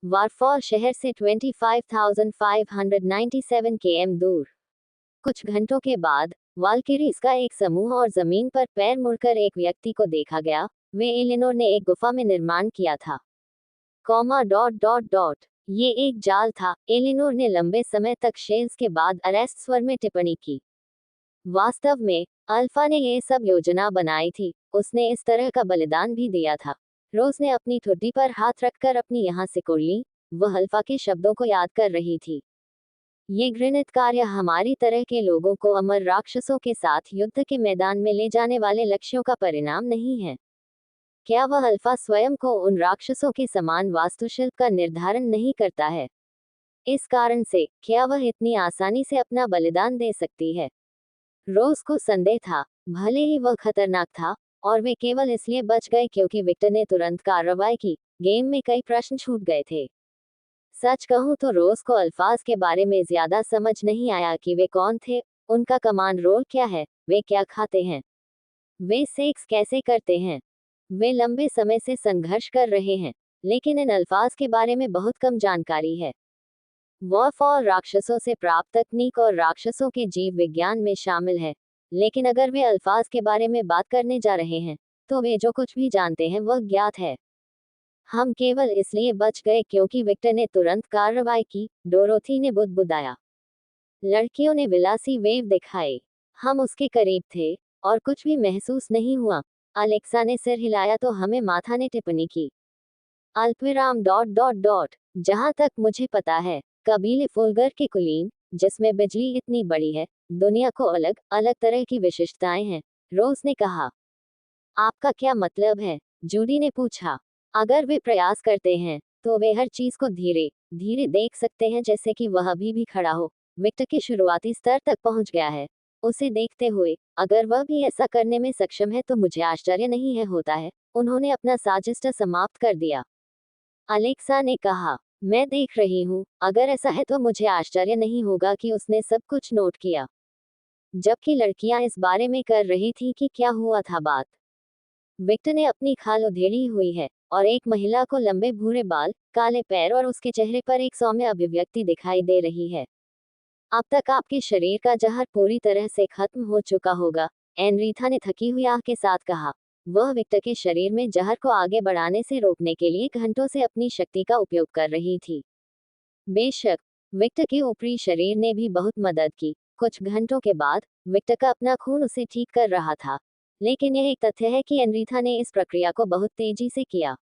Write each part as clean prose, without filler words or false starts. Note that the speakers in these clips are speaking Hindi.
वारफॉल शहर से 25,597 km दूर। कुछ घंटों के बाद वाल्किरीज का एक समूह और जमीन पर पैर मुड़कर एक व्यक्ति को देखा गया। वे एलिनोर ने एक गुफा में निर्माण किया था। कॉमा डॉट डॉट डॉट ये एक जाल था, एलिनोर ने लंबे समय तक शेल्स के बाद अरेस्ट स्वर में टिप्पणी की। वास्तव में अल्फा ने ये सब योजना बनाई थी, उसने इस तरह का बलिदान भी दिया था। रोज ने अपनी ठुड्डी पर हाथ रखकर अपनी यहाँ सिकुड़ ली। वह अल्फा के शब्दों को याद कर रही थी। ये घृणित कार्य हमारी तरह के लोगों को अमर राक्षसों के साथ युद्ध के मैदान में ले जाने वाले लक्ष्यों का परिणाम नहीं है। क्या वह अल्फा स्वयं को उन राक्षसों के समान वास्तुशिल्प का निर्धारण नहीं करता है? इस कारण से क्या वह इतनी आसानी से अपना बलिदान दे सकती है? रोज को संदेह था, भले ही वह खतरनाक था और वे केवल इसलिए बच गए क्योंकि विक्टर ने तुरंत कार्रवाई की। गेम में कई प्रश्न छूट गए थे। सच कहूं तो रोज को अल्फाज के बारे में ज्यादा समझ नहीं आया कि वे कौन थे, उनका कमांड रोल क्या है, वे क्या खाते हैं, वे सेक्स कैसे करते हैं। वे लंबे समय से संघर्ष कर रहे हैं, लेकिन इन अल्फाज के बारे में बहुत कम जानकारी है। वॉरफॉल राक्षसों से प्राप्त तकनीक और राक्षसों के जीव विज्ञान में शामिल है, लेकिन अगर वे अल्फाज के बारे में बात करने जा रहे हैं, तो वे जो कुछ भी जानते हैं वह ज्ञात है। हम केवल इसलिए बच गए क्योंकि विक्टर ने तुरंत कार्रवाई की, डोरोथी ने बुदबुदाया। लड़कियों ने विलासी वेव दिखाए। हम उसके करीब थे और कुछ भी महसूस नहीं हुआ। अलेक्सा ने सिर हिलाया तो हमें माथा ने टिप्पणी की। अल्पविराम डॉट डॉट डॉट जहां तक मुझे पता है, कबीले फुलगर के कुलीन, जिसमें बिजली इतनी बड़ी है, दुनिया को अलग अलग तरह की विशिष्टताएं हैं, रोज ने कहा। आपका क्या मतलब है? जूडी ने पूछा। अगर वे प्रयास करते हैं, तो वे हर चीज को धीरे धीरे देख सकते हैं, जैसे कि वह अभी भी खड़ा हो, विक्टर के शुरुआती स्तर तक पहुंच गया है। उसे देखते हुए, अगर वह भी ऐसा करने में सक्षम है तो मुझे आश्चर्य नहीं है होता है। उन्होंने अपना साजिश समाप्त कर दिया। अलेक्सा ने कहा, मैं देख रही हूँ, अगर ऐसा है तो मुझे आश्चर्य नहीं होगा कि उसने सब कुछ नोट किया। जबकि लड़कियां इस बारे में कर रही थी कि क्या हुआ था बात। विक्टर ने अपनी खाल उधेड़ी हुई है और एक महिला को लंबे भूरे बाल, काले पैर और उसके चेहरे पर एक सौम्य अभिव्यक्ति दिखाई दे रही है। अब तक आपके शरीर का जहर पूरी तरह से खत्म हो चुका होगा, एनरीथा ने थकी हुई आह के साथ कहा। वह विक्टर के शरीर में जहर को आगे बढ़ाने से रोकने के लिए घंटों से अपनी शक्ति का उपयोग कर रही थी। बेशक, विक्टर के ऊपरी शरीर ने भी बहुत मदद की। कुछ घंटों के बाद विक्टर का अपना खून उसे ठीक कर रहा था, लेकिन यह एक तथ्य है कि एनरीथा ने इस प्रक्रिया को बहुत तेजी से किया।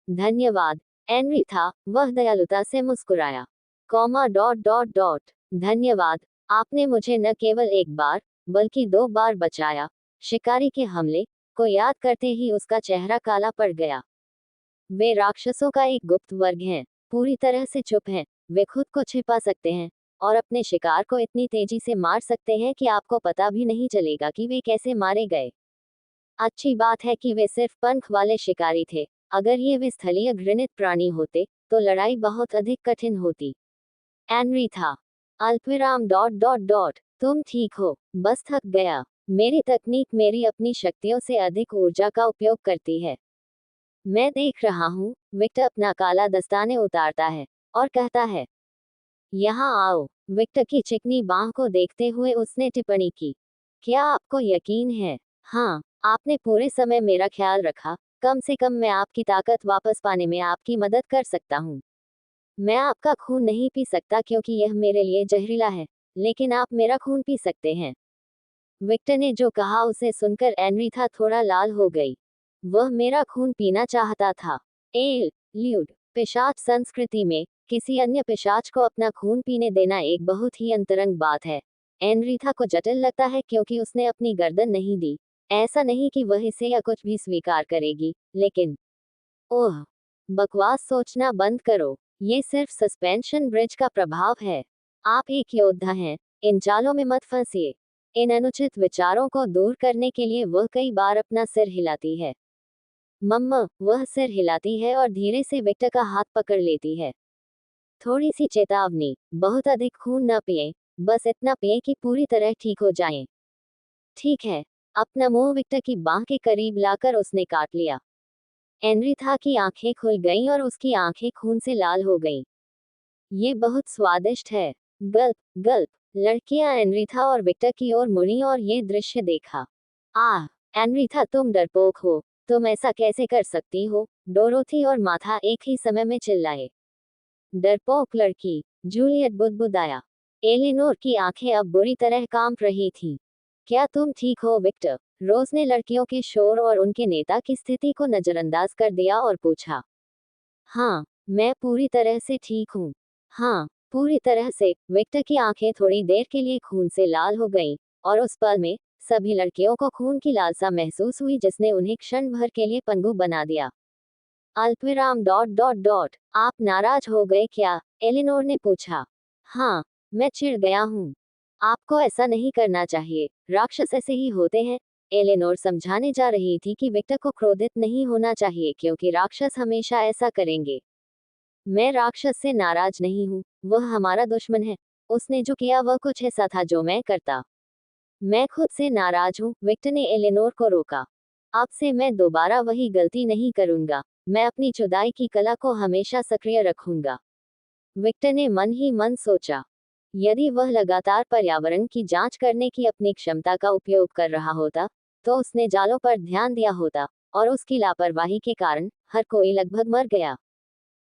धन्यवाद, एनरीथा, वह दयालुता से मुस्कुराया। कॉमा डॉट डॉट डॉट धन्यवाद, आपने मुझे न केवल एक बार, बल्कि 2 बार बचाया। शिकारी के हमले को याद करते ही उसका चेहरा काला पड़ गया। वे राक्षसों का एक गुप्त वर्ग हैं, पूरी तरह से चुप हैं। वे खुद को छिपा सकते हैं और अपने शिकार को इतनी तेजी से मार सकते हैं कि आपको पता भी नहीं चलेगा कि वे कैसे मारे गए। अच्छी बात है कि वे सिर्फ पंख वाले शिकारी थे। अगर ये वे स्थलीय घृणित प्राणी होते, तो लड़ाई बहुत अधिक कठिन होती। एनरी था। अल्पविराम डॉट डॉट डॉट तुम ठीक हो? बस थक गया। मेरी तकनीक मेरी अपनी शक्तियों से अधिक ऊर्जा का उपयोग करती है। मैं देख रहा हूँ, विक्टर अपना काला दस्ताने उतारता है और कहता है, यहाँ आओ। विक्टर की चिकनी बांह को देखते हुए उसने टिप्पणी की, क्या आपको यकीन है? हाँ, आपने पूरे समय मेरा ख्याल रखा। कम से कम मैं आपकी ताकत वापस पाने में आपकी मदद कर सकता हूँ। मैं आपका खून नहीं पी सकता क्योंकि यह मेरे लिए जहरीला है, लेकिन आप मेरा खून पी सकते हैं। विक्टर ने जो कहा उसे सुनकर एनरीथा थोड़ा लाल हो गई। वह मेरा खून पीना चाहता था। ल्यूड, पिशाच संस्कृति में किसी अन्य पिशाच को अपना खून पीने देना एक बहुत ही अंतरंग बात है। एनरीथा को जटिल लगता है क्योंकि उसने अपनी गर्दन नहीं दी। ऐसा नहीं कि वह इसे या कुछ भी स्वीकार करेगी, लेकिन ओह, बकवास सोचना बंद करो। ये सिर्फ सस्पेंशन ब्रिज का प्रभाव है। आप एक योद्धा हैं, इन जालों में मत फंसिए। इन अनुचित विचारों को दूर करने के लिए वह कई बार अपना सिर हिलाती है। मम्मा, वह सिर हिलाती है और धीरे से विक्टर का हाथ पकड़ लेती है। थोड़ी सी चेतावनी, बहुत अधिक खून न पिए, बस इतना पिए कि पूरी तरह ठीक हो जाएं। ठीक है। अपना मुंह विक्टर की बांह के करीब लाकर उसने काट लिया। एनरिथा की आंखें खुल गईं और उसकी आंखें खून से लाल हो गईं। ये बहुत स्वादिष्ट है। गल्प गल्प। लड़कियां एनरिथा और विक्टर की ओर मुड़ी और ये दृश्य देखा। आह, एनरिथा तुम डरपोक हो, तुम ऐसा कैसे कर सकती हो? डोरोथी और माथा एक ही समय में चिल्लाए। डरपोक लड़की, जूलियट बुदबुदाया। एलिनोर की आंखें अब बुरी तरह कांप रही थीं। क्या तुम ठीक हो विक्टर? रोज ने लड़कियों के शोर और उनके नेता की स्थिति को नजरअंदाज कर दिया और पूछा। हाँ, मैं पूरी तरह से ठीक हूँ। हाँ, पूरी तरह से। विक्टर की आंखें थोड़ी देर के लिए खून से लाल हो गईं, और उस पल में सभी लड़कियों को खून की लालसा महसूस हुई जिसने उन्हें क्षण भर के लिए पंगु बना दिया। अल्पविराम डॉट डॉट डॉट। आप नाराज हो गए क्या? एलिनोर ने पूछा। हाँ, मैं चिढ़ गया हूँ। आपको ऐसा नहीं करना चाहिए, राक्षस ऐसे ही होते हैं। एलिनोर समझाने जा रही थी कि विक्टर को क्रोधित नहीं होना चाहिए क्योंकि राक्षस हमेशा ऐसा करेंगे। मैं राक्षस से नाराज नहीं हूँ, वह हमारा दुश्मन है। उसने जो किया वह कुछ ऐसा था जो मैं करता। मैं खुद से नाराज हूँ, विक्टर ने एलिनोर को रोका। अब से मैं दोबारा वही गलती नहीं करूंगा। मैं अपनी जुदाई की कला को हमेशा सक्रिय रखूंगा। विक्टर ने मन ही मन सोचा। यदि वह लगातार पर्यावरण की जांच करने की अपनी क्षमता का उपयोग कर रहा होता, तो उसने जालों पर ध्यान दिया होता, और उसकी लापरवाही के कारण हर कोई लगभग मर गया।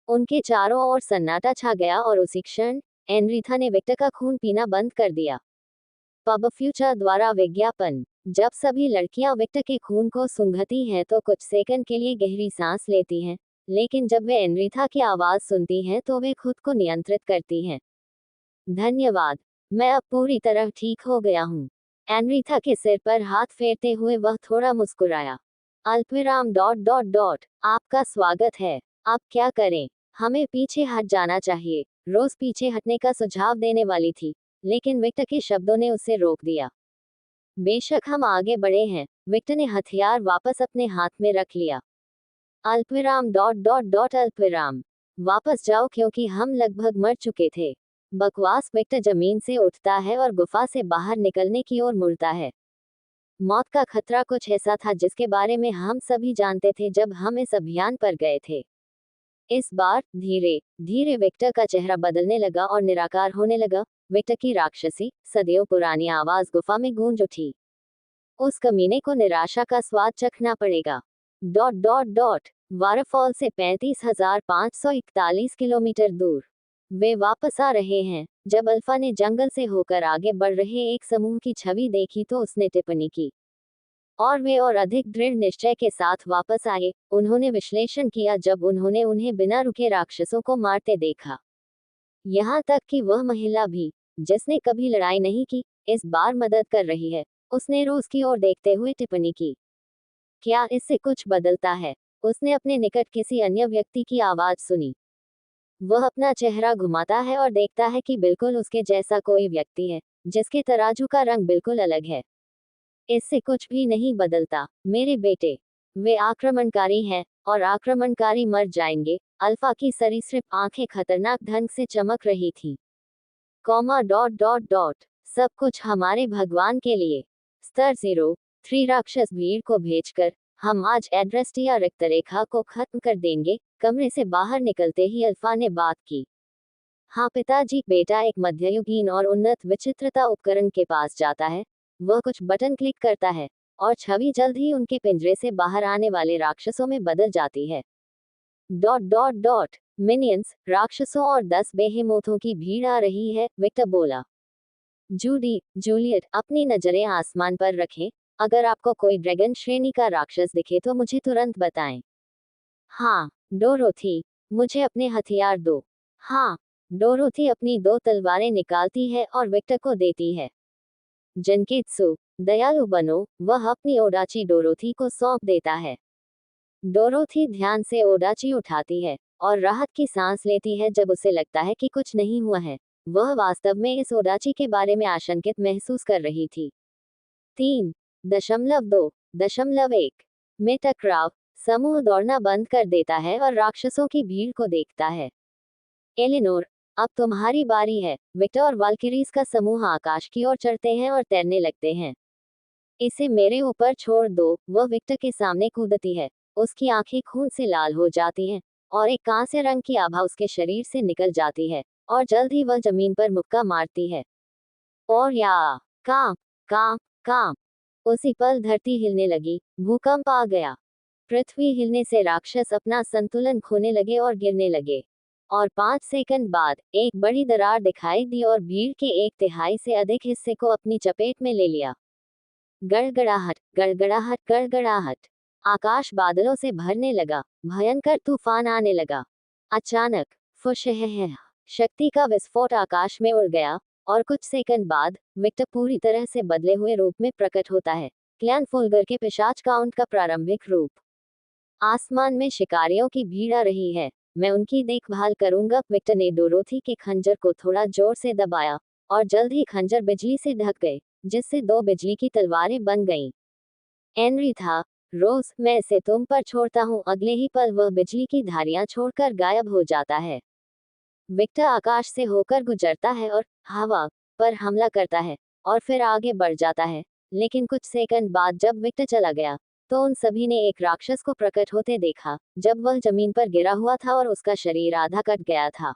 उनके चारों ओर सन्नाटा छा गया और उसी क्षण एनरिथा ने विक्टर का खून पीना बंद कर दिया। पब फ्यूचर द्वारा विज्ञापन। जब सभी लड़कियां विक्टर के खून को सूंघती हैं तो कुछ सेकंड के लिए गहरी सांस लेती हैं, लेकिन जब वे एनरिथा की आवाज सुनती हैं तो वे खुद को नियंत्रित करती हैं। धन्यवाद, मैं अब पूरी तरह ठीक हो गया हूँ। एनरिथा के सिर पर हाथ फेरते हुए वह थोड़ा मुस्कुराया। अल्पविराम डॉट डॉट डॉट। आपका स्वागत है। अब क्या करें? हमें पीछे हट जाना चाहिए। रोज पीछे हटने का सुझाव देने वाली थी, लेकिन विक्टर के शब्दों ने उसे रोक दिया। बेशक हम आगे बढ़े हैं। विक्टर ने हथियार वापस अपने हाथ में रख लिया। अल्पविराम डॉट डॉट डॉट अल्पविराम। वापस जाओ क्योंकि हम लगभग मर चुके थे। बकवास। विक्टर जमीन से उठता है और गुफा से बाहर निकलने की ओर मुड़ता है। मौत का खतरा कुछ ऐसा था जिसके बारे में हम सभी जानते थे जब हम इस अभियान पर गए थे। इस बार धीरे धीरे विक्टर का चेहरा बदलने लगा और निराकार होने लगा। विक्टर की राक्षसी सदियों पुरानी आवाज गुफा में गूंज उठी। उस कमीने को निराशा का स्वाद चखना पड़ेगा। Dot dot dot. वाटरफॉल से 35,541 किलोमीटर दूर। वे वापस आ रहे हैं। जब अल्फा ने जंगल से होकर आगे बढ़ रहे एक समूह की छवि देखी तो उसने टिप्पणी की। और वे और अधिक दृढ़ निश्चय के साथ वापस आए। उन्होंने विश्लेषण किया जब उन्होंने उन्हें बिना रुके राक्षसों को मारते देखा। यहाँ तक कि वह महिला भी, जिसने कभी लड़ाई नहीं की, इस बार मदद कर रही है। उसने रोज की ओर देखते हुए टिप्पणी की। क्या इससे कुछ बदलता है? उसने अपने निकट किसी अन्य व्यक्ति की आवाज सुनी। वह अपना चेहरा घुमाता है और देखता है कि बिल्कुल उसके जैसा कोई व्यक्ति है, जिसके तराजू का रंग बिल्कुल अलग है। इससे कुछ भी नहीं बदलता, मेरे बेटे। वे आक्रमणकारी हैं, और आक्रमणकारी मर जाएंगे। अल्फा की सरीसृप आंखें खतरनाक ढंग से चमक रही थी। Comma dot dot dot. सब कुछ हमारे भगवान के लिए। स्तर 03 राक्षस भीड़ को भेजकर हम आज एड्रेस्टिया रिक्तरेखा को खत्म कर देंगे। कमरे से बाहर निकलते ही अल्फा ने बात की। हाँ पिताजी। बेटा एक मध्ययुगीन और उन्नत विचित्रता उपकरण के पास जाता है। वह कुछ बटन क्लिक करता है, और छवि जल्द ही उनके पिंजरे से बाहर आने वाले राक्षसों में बदल जाती है। Dot dot dot. मिनियंस, राक्षसों और 10 बेहेमोथों की भीड़ आ रही है, विक्टर बोला। जूलियट, अपनी नजरें आसमान पर रखें। अगर आपको कोई ड्रैगन श्रेणी का राक्षस दिखे तो मुझे तुरंत बताएं। हाँ, डोरोथी, मुझे अपने हथियार दो। हाँ। डोरोथी अपनी 2 तलवारें निकालती है और विक्टर को देती है। जनकित्सु, दयालु बनो। वह अपनी ओडाची डोरोथी को सौंप देता है। डोरोथी ध्यान से ओडाची उठाती है और राहत की सांस लेती है जब उसे लगता है कि कुछ नहीं हुआ है। वह वास्तव में इस ओडाची के बारे में आशंकित महसूस कर रही थी। 3.2.1 में टकराव। समूह दौड़ना बंद कर देता है और राक्षसों की भीड़ को देखता है। एलिनोर, अब तुम्हारी बारी है। विक्टर और वाल्किरीज का समूह आकाश की ओर चढ़ते हैं और तैरने लगते हैं। इसे मेरे ऊपर छोड़ दो। वह विक्टर के सामने कूदती है। उसकी आंखें खून से लाल हो जाती हैं और एक कांस्य रंग की आभा उसके शरीर से निकल जाती है और जल्द ही वह जमीन पर मुक्का मारती है। और या कांप कांप कांप। उसी पल धरती हिलने लगी, भूकंप आ गया। पृथ्वी हिलने से राक्षस अपना संतुलन खोने लगे और गिरने लगे। और 5 सेकंड बाद एक बड़ी दरार दिखाई दी और भीड़ के 1/3 से अधिक हिस्से को अपनी चपेट में ले लिया। गड़गड़ाहट गड़गड़ाहट गड़गड़ाहट। आकाश बादलों से भरने लगा, भयंकर तूफान आने लगा। अचानक फुशहह शक्ति का विस्फोट आकाश में उड़ गया और कुछ सेकंड बाद विक्टर पूरी तरह से बदले हुए रूप में प्रकट होता है। क्लैन फुलगर के पिशाच काउंट का प्रारंभिक रूप। आसमान में शिकारियों की भीड़ आ रही है, मैं उनकी देखभाल करूंगा। विक्टर ने डोरोथी के खंजर को थोड़ा जोर से दबाया और जल्द ही खंजर बिजली से ढक गए, जिससे 2 बिजली की तलवारें बन गईं। एनरी था, रोज मैं इसे तुम पर छोड़ता हूँ। अगले ही पल वह बिजली की धारियां छोड़कर गायब हो जाता है। विक्टर आकाश से होकर गुजरता है और हवा पर हमला करता है और फिर आगे बढ़ जाता है। लेकिन कुछ सेकंड बाद जब विक्टर चला गया तो उन सभी ने एक राक्षस को प्रकट होते देखा, जब वह जमीन पर गिरा हुआ था और उसका शरीर आधा कट गया था।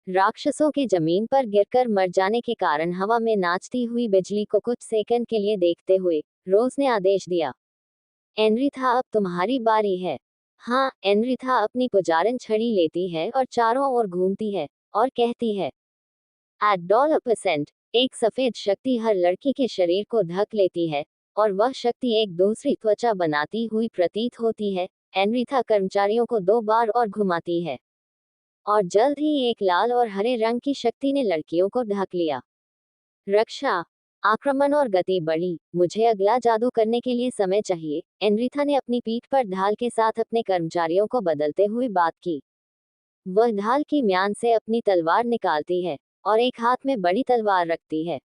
राक्षसों के जमीन पर गिरकर मर जाने के कारण हवा में नाचती हुई बिजली को कुछ सेकंड के लिए देखते हुए रोज ने आदेश दिया, एनरी था, अब तुम्हारी बारी है। हाँ, एनरी था अपनी पुजारन छड़ी लेती है और चारों ओर घूमती है और कहती है, एट $1, एक सफेद शक्ति हर लड़की के शरीर को ढक लेती है और वह शक्ति एक दूसरी त्वचा बनाती हुई प्रतीत होती है। एनरिथा कर्मचारियों को 2 बार और घुमाती है और जल्द ही एक लाल और हरे रंग की शक्ति ने लड़कियों को ढक लिया। रक्षा, आक्रमण और गति बढ़ी। मुझे अगला जादू करने के लिए समय चाहिए। एनरिथा ने अपनी पीठ पर ढाल के साथ अपने कर्मचारियों को बदलते हुए बात की। वह ढाल की म्यान से अपनी तलवार निकालती है और एक हाथ में बड़ी तलवार रखती है।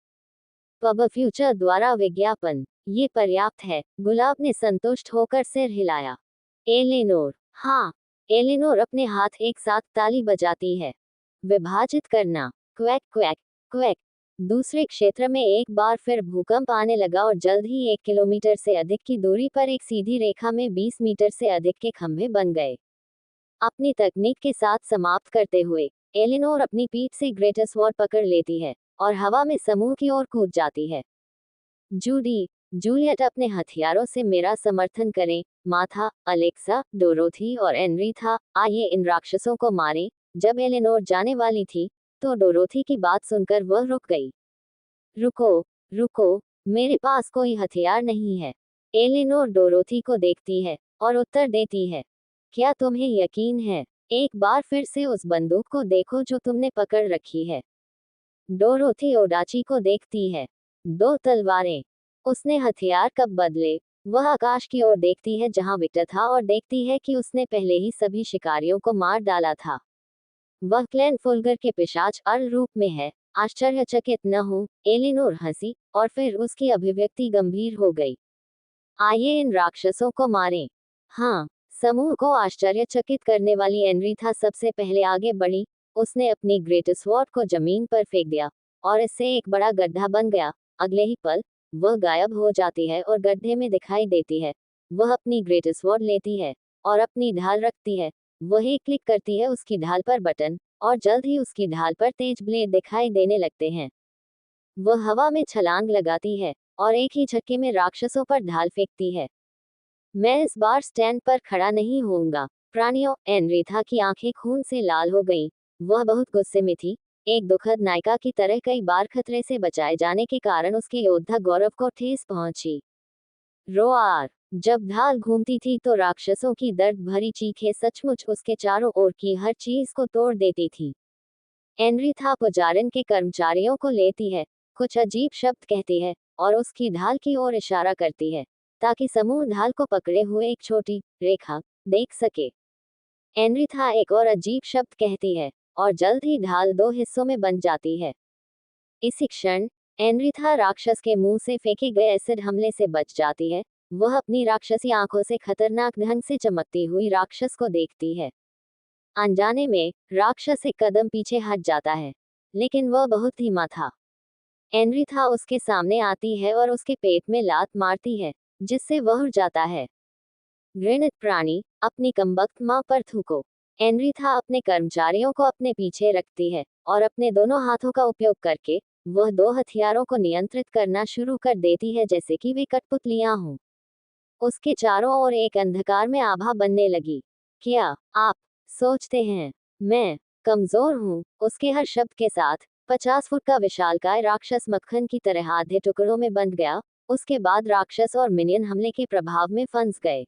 पब फ्यूचर द्वारा विज्ञापन, ये पर्याप्त है। गुलाब ने संतुष्ट होकर सिर हिलाया। एलेनोर, हाँ। एलेनोर अपने हाथ एक साथ ताली बजाती है। विभाजित करना, क्वैक क्वैक क्वैक। दूसरे क्षेत्र में एक बार फिर भूकंप आने लगा और जल्द ही 1 किलोमीटर से अधिक की दूरी पर एक सीधी रेखा में 20 मीटर से अधिक के खंभे बन गए। अपनी तकनीक के साथ समाप्त करते हुए एलिनोर अपनी पीठ से ग्रेटर स्वॉर्ड पकड़ लेती है और हवा में समूह की ओर कूद जाती है। जूडी, जूलियट, अपने हथियारों से मेरा समर्थन करें। माथा, अलेक्सा, डोरोथी और एनरिथा, आइए इन राक्षसों को मारें। जब एलिनोर जाने वाली थी तो डोरोथी की बात सुनकर वह रुक गई। रुको, रुको, मेरे पास कोई हथियार नहीं है। एलिनोर डोरोथी को देखती है और उत्तर देती है, क्या तुम्हें यकीन है? एक बार फिर से उस बंदूक को देखो जो तुमने पकड़ रखी है। डोरोथी ओडाची को देखती है। 2 तलवारें। उसने हथियार कब बदले? वह आकाश की ओर देखती है जहां विक्टर था और देखती है कि उसने पहले ही सभी शिकारियों को मार डाला था। वह क्लैन फुलगर के पिशाच अर्ल रूप में है। आश्चर्यचकित न हो, एलिनोर हंसी और फिर उसकी अभिव्यक्ति गंभीर हो गई। आइए इन राक्षसों को मारें। हाँ। समूह को आश्चर्यचकित करने वाली एनरिथा सबसे पहले आगे बढ़ी। उसने अपनी ग्रेट स्वॉर्ड को जमीन पर फेंक दिया और इससे एक बड़ा गड्ढा बन गया। अगले ही पल वह गायब हो जाती है और गड्ढे में दिखाई देती है। वह अपनी ग्रेट स्वॉर्ड लेती है और अपनी ढाल रखती है। वही क्लिक करती है उसकी ढाल पर बटन और जल्द ही उसकी ढाल पर तेज ब्लेड दिखाई देने लगते हैं। वह हवा में छलांग लगाती है और एक ही झटके में राक्षसों पर ढाल फेंकती है। मैं इस बार स्टैंड पर खड़ा नहीं होऊंगा। प्राणियों, एनरिथा की आंखें खून से लाल हो गईं। वह बहुत गुस्से में थी। एक दुखद नायिका की तरह कई बार खतरे से बचाए जाने के कारण उसके योद्धा गौरव को ठेस पहुंची। रोआर, जब ढाल घूमती थी तो राक्षसों की दर्द भरी चीखें सचमुच उसके चारों ओर की हर चीज को तोड़ देती थी। एनरिथा पुजारन के कर्मचारियों को लेती है, कुछ अजीब शब्द कहती है और उसकी ढाल की ओर इशारा करती है ताकि समूह ढाल को पकड़े हुए एक छोटी रेखा देख सके। एनरिथा एक और अजीब शब्द कहती है और जल्द ही ढाल 2 हिस्सों में बन जाती है। इसी क्षण एनरिथा राक्षस के मुंह से फेंके गए एसिड हमले से बच जाती है। वह अपनी राक्षसी आंखों से खतरनाक ढंग से चमकती हुई राक्षस को देखती है। अनजाने में राक्षस एक कदम पीछे हट जाता है, लेकिन वह बहुत धीमा था। एनरिथा उसके सामने आती है और उसके पेट में लात मारती है, जिससे वह उड़ जाता है। घृणित प्राणी, अपनी कमबख्त माँ पर थूको। एनरिथा अपने कर्मचारियों को अपने पीछे रखती है और अपने दोनों हाथों का उपयोग करके वह दो हथियारों को नियंत्रित करना शुरू कर देती है जैसे कि वे कठपुतलियां हों। उसके चारों ओर एक अंधकार में आभा बनने लगी। क्या आप सोचते हैं मैं कमजोर हूँ? उसके हर शब्द के साथ 50 फुट का विशालकाय राक्षस मक्खन की तरह आधे टुकड़ों में बंट गया। उसके बाद राक्षस और मिनियन हमले के प्रभाव में फंस गए।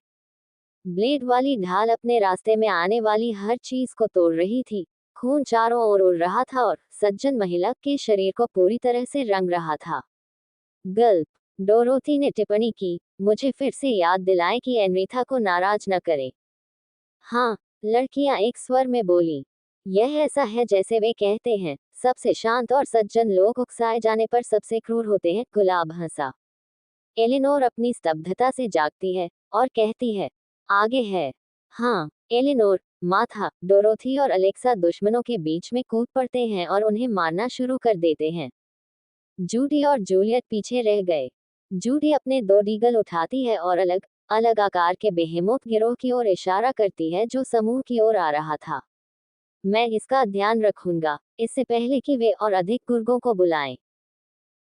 ब्लेड वाली ढाल अपने रास्ते में आने वाली हर चीज को तोड़ रही थी। खून चारों ओर उड़ रहा था और सज्जन महिला के शरीर को पूरी तरह से रंग रहा था। गल्प। डोरोथी ने टिप्पणी की, मुझे फिर से याद दिलाएं कि एनरिथा को नाराज न करें। हाँ, लड़कियां एक स्वर में बोली। यह ऐसा है जैसे वे कहते हैं, सबसे शांत और सज्जन लोग उकसाए जाने पर सबसे क्रूर होते हैं। गुलाब हंसा। एलिनोर अपनी स्तब्धता से जागती है और कहती है, आगे है। हाँ, एलिनोर। माथा, डोरोथी और अलेक्सा दुश्मनों के बीच में कूद पड़ते हैं और उन्हें मारना शुरू कर देते हैं। जूडी और जूलियट पीछे रह गए। जूडी अपने दो डीगल उठाती है और अलग अलग आकार के बेहेमोथ गिरोह की ओर इशारा करती है जो समूह की ओर आ रहा था। मैं इसका ध्यान रखूंगा, इससे पहले कि वे और अधिक गुर्गों को बुलाएं।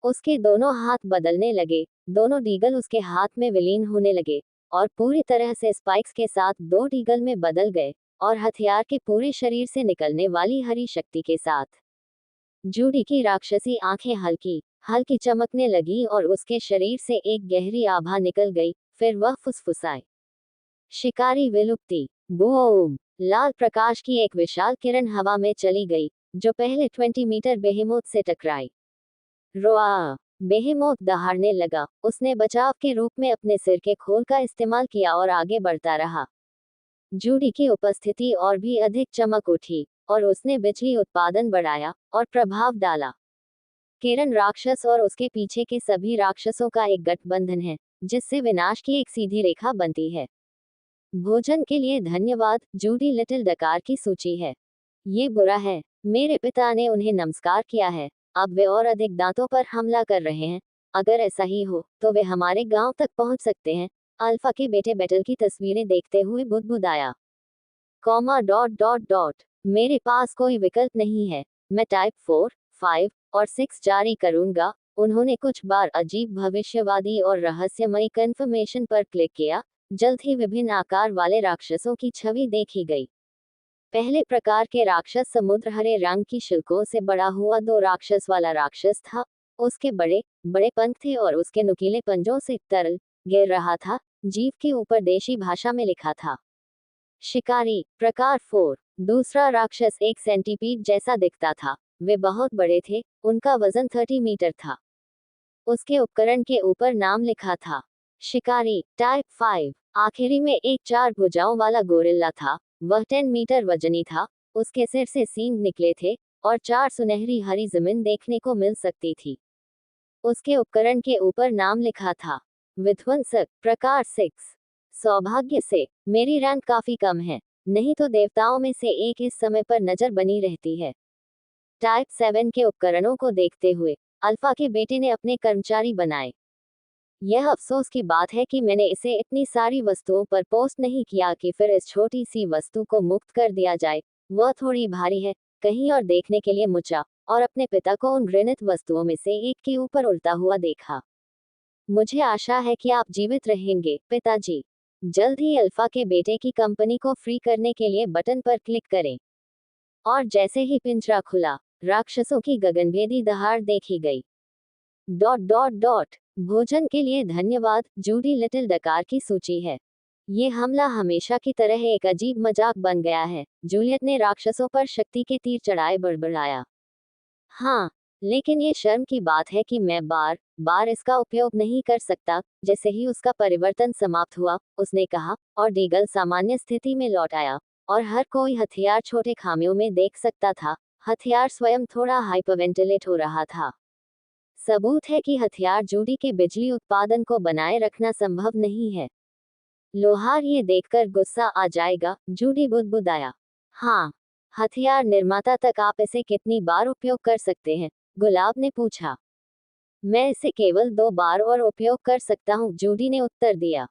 उसके दोनों हाथ बदलने लगे, दोनों डीगल उसके हाथ में विलीन होने लगे और पूरी तरह से स्पाइक्स के साथ दो डीगल में बदल गए और हथियार के पूरे शरीर से निकलने वाली हरी शक्ति के साथ। जूडी की राक्षसी आंखें हल्की हल्की चमकने लगी और उसके शरीर से एक गहरी आभा निकल गई। फिर वह फुसफुसाए, शिकारी विलुप्ति। बूम। लाल प्रकाश की एक विशाल किरण हवा में चली गई जो पहले 20 मीटर बेहेमोथ से टकराई। रोआ। बेहेमोथ दहाड़ने लगा। उसने बचाव के रूप में अपने सिर के खोल का इस्तेमाल किया और आगे बढ़ता रहा। जूडी की उपस्थिति और भी अधिक चमक उठी और उसने बिजली उत्पादन बढ़ाया और प्रभाव डाला। किरण राक्षस और उसके पीछे के सभी राक्षसों का एक गठबंधन है जिससे विनाश की एक सीधी रेखा बनती है। भोजन के लिए धन्यवाद। जूडी लिटिल डकार की सूची है। ये बुरा है। मेरे पिता ने उन्हें नमस्कार किया है। अब वे और अधिक दांतों पर हमला कर रहे हैं। अगर ऐसा ही हो तो वे हमारे गांव तक पहुंच सकते हैं। अल्फा के बेटे बैटल की तस्वीरें देखते हुए बुदबुदाया। Comma dot dot dot. मेरे पास कोई विकल्प नहीं है। मैं टाइप 4, 5 और 6 जारी करूंगा। उन्होंने कुछ बार अजीब भविष्यवादी और रहस्यमयी कन्फर्मेशन पर क्लिक किया। जल्द ही विभिन्न आकार वाले राक्षसों की छवि देखी गई। पहले प्रकार के राक्षस समुद्र हरे रंग की शिल्कों से बड़ा हुआ दो राक्षस वाला राक्षस था। उसके बड़े बड़े पंख थे और उसके नुकीले पंजों से तरल गिर रहा था। जीव के ऊपर देशी भाषा में लिखा था, शिकारी प्रकार 4। दूसरा राक्षस एक सेंटीपीड जैसा दिखता था। वे बहुत बड़े थे, उनका वजन 30 मीटर था। उसके उपकरण के ऊपर नाम लिखा था, शिकारी टाइप 5। आखिरी में एक 4 भुजाओं वाला गोरिल्ला था। वह 10 मीटर वजनी था। उसके सिर से सींग निकले थे और 4 सुनहरी हरी जमीन देखने को मिल सकती थी। उसके उपकरण के ऊपर नाम लिखा था, विध्वंसक प्रकार 6। सौभाग्य से मेरी रैंक काफी कम है, नहीं तो देवताओं में से एक इस समय पर नजर बनी रहती है। टाइप 7 के उपकरणों को देखते हुए अल्फा के बेटे ने अपने कर्मचारी बनाए। यह अफसोस की बात है कि मैंने इसे इतनी सारी वस्तुओं पर पोस्ट नहीं किया कि फिर इस छोटी सी वस्तु को मुक्त कर दिया जाए। वह थोड़ी भारी है, कहीं और देखने के लिए मुचा और अपने पिता को उन घृणित वस्तुओं में से एक के ऊपर उड़ता हुआ देखा। मुझे आशा है कि आप जीवित रहेंगे, पिताजी। जल्द ही अल्फा के बेटे की कंपनी को फ्री करने के लिए बटन पर क्लिक करें। और जैसे ही पिंजरा खुला, राक्षसों की गगनभेदी दहाड़ देखी गई। Dot dot dot. भोजन के लिए धन्यवाद। जूडी लिटिल डकार की सूची है। ये हमला हमेशा की तरह एक अजीब मजाक बन गया है। जूलियट ने राक्षसों पर शक्ति के तीर चढ़ाए बड़बड़ाया। हाँ, लेकिन ये शर्म की बात है कि मैं बार बार इसका उपयोग नहीं कर सकता। जैसे ही उसका परिवर्तन समाप्त हुआ, उसने कहा, और डीगल सामान्य स्थिति में लौट आया और हर कोई हथियार छोटे खामियों में देख सकता था। हथियार स्वयं थोड़ा हाइपरवेंटिलेट हो रहा था। सबूत है कि हथियार जूडी के बिजली उत्पादन को बनाए रखना संभव नहीं है। लोहार ये देखकर गुस्सा आ जाएगा, जूडी बुदबुदाया। हाँ, हथियार निर्माता तक आप इसे कितनी बार उपयोग कर सकते हैं? गुलाब ने पूछा। मैं इसे केवल 2 बार और उपयोग कर सकता हूँ, जूडी ने उत्तर दिया।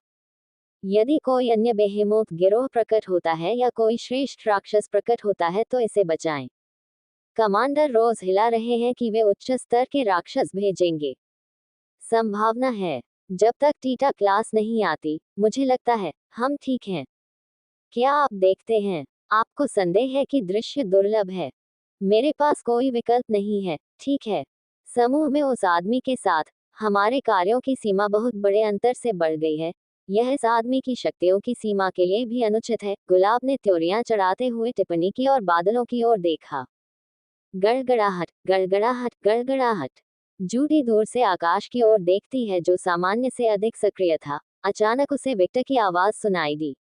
यदि कोई अन्य बेहेमोथ गिरोह प्रकट होता है या कोई श्रेष्ठ राक्षस प्रकट होता है तो इसे बचाएं। कमांडर रोज हिला रहे हैं कि वे उच्च स्तर के राक्षस भेजेंगे। संभावना है। जब तक टीटा क्लास नहीं आती, मुझे लगता है हम ठीक हैं। क्या आप देखते हैं? आपको संदेह है कि दृश्य दुर्लभ है? मेरे पास कोई विकल्प नहीं है, ठीक है। समूह में उस आदमी के साथ हमारे कार्यों की सीमा बहुत बड़े अंतर से बढ़ गई है। यह इस आदमी की शक्तियों की सीमा के लिए भी अनुचित है। गुलाब ने त्योरियां चढ़ाते हुए टिप्पणी की और बादलों की ओर देखा। गड़गड़ाहट, गड़गड़ाहट, गड़गड़ाहट। जूडी दूर से आकाश की ओर देखती है जो सामान्य से अधिक सक्रिय था। अचानक उसे विक्टर की आवाज सुनाई दी।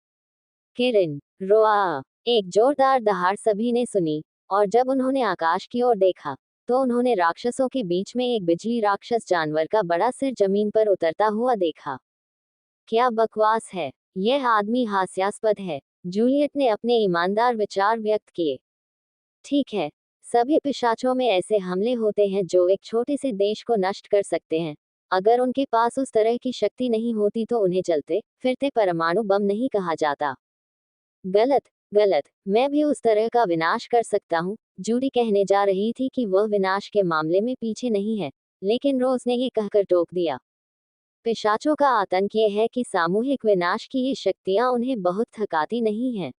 किरण, रोआ। एक जोरदार दहाड़ सभी ने सुनी, और जब उन्होंने आकाश की ओर देखा, तो उन्होंने राक्षसों के बीच में एक बिजली राक्षस जानवर का बड़ा सिर जमीन पर उतरता हुआ देखा। क्या बकवास है! यह आदमी हास्यास्पद है। जूलियट ने अपने ईमानदार विचार व्यक्त किए। ठीक है, सभी पिशाचों में ऐसे हमले होते हैं जो एक छोटे से देश को नष्ट कर सकते हैं। अगर उनके पास उस तरह की शक्ति नहीं होती तो उन्हें चलते फिरते परमाणु बम नहीं कहा जाता। गलत, गलत। मैं भी उस तरह का विनाश कर सकता हूँ। जूडी कहने जा रही थी कि वह विनाश के मामले में पीछे नहीं है, लेकिन रोज ने ये कहकर टोक दिया। पिशाचों का आतंक ये है कि सामूहिक विनाश की ये शक्तियां उन्हें बहुत थकाती नहीं हैं।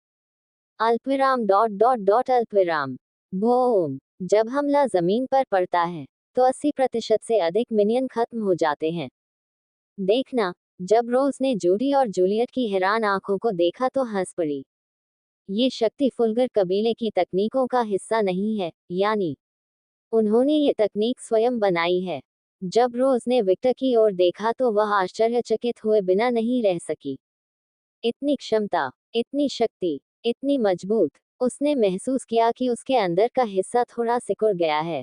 अल्पविराम डॉट डॉट डॉट अल्पविराम। बूम। जब हमला जमीन पर पड़ता है, तो 80% से अधिक मिनियन खत्म हो जाते हैं। देखना। जब रोज ने जूडी और जूलियट की हैरान आंखों को देखा तो हंस पड़ी। ये शक्ति फुलगर कबीले की तकनीकों का हिस्सा नहीं है, यानी उन्होंने ये तकनीक स्वयं बनाई है। जब रोज ने विक्टर की ओर देखा तो वह आश्चर्यचकित हुए बिना नहीं रह सकी। इतनी क्षमता, इतनी शक्ति, इतनी मजबूत। उसने महसूस किया कि उसके अंदर का हिस्सा थोड़ा सिकुड़ गया है।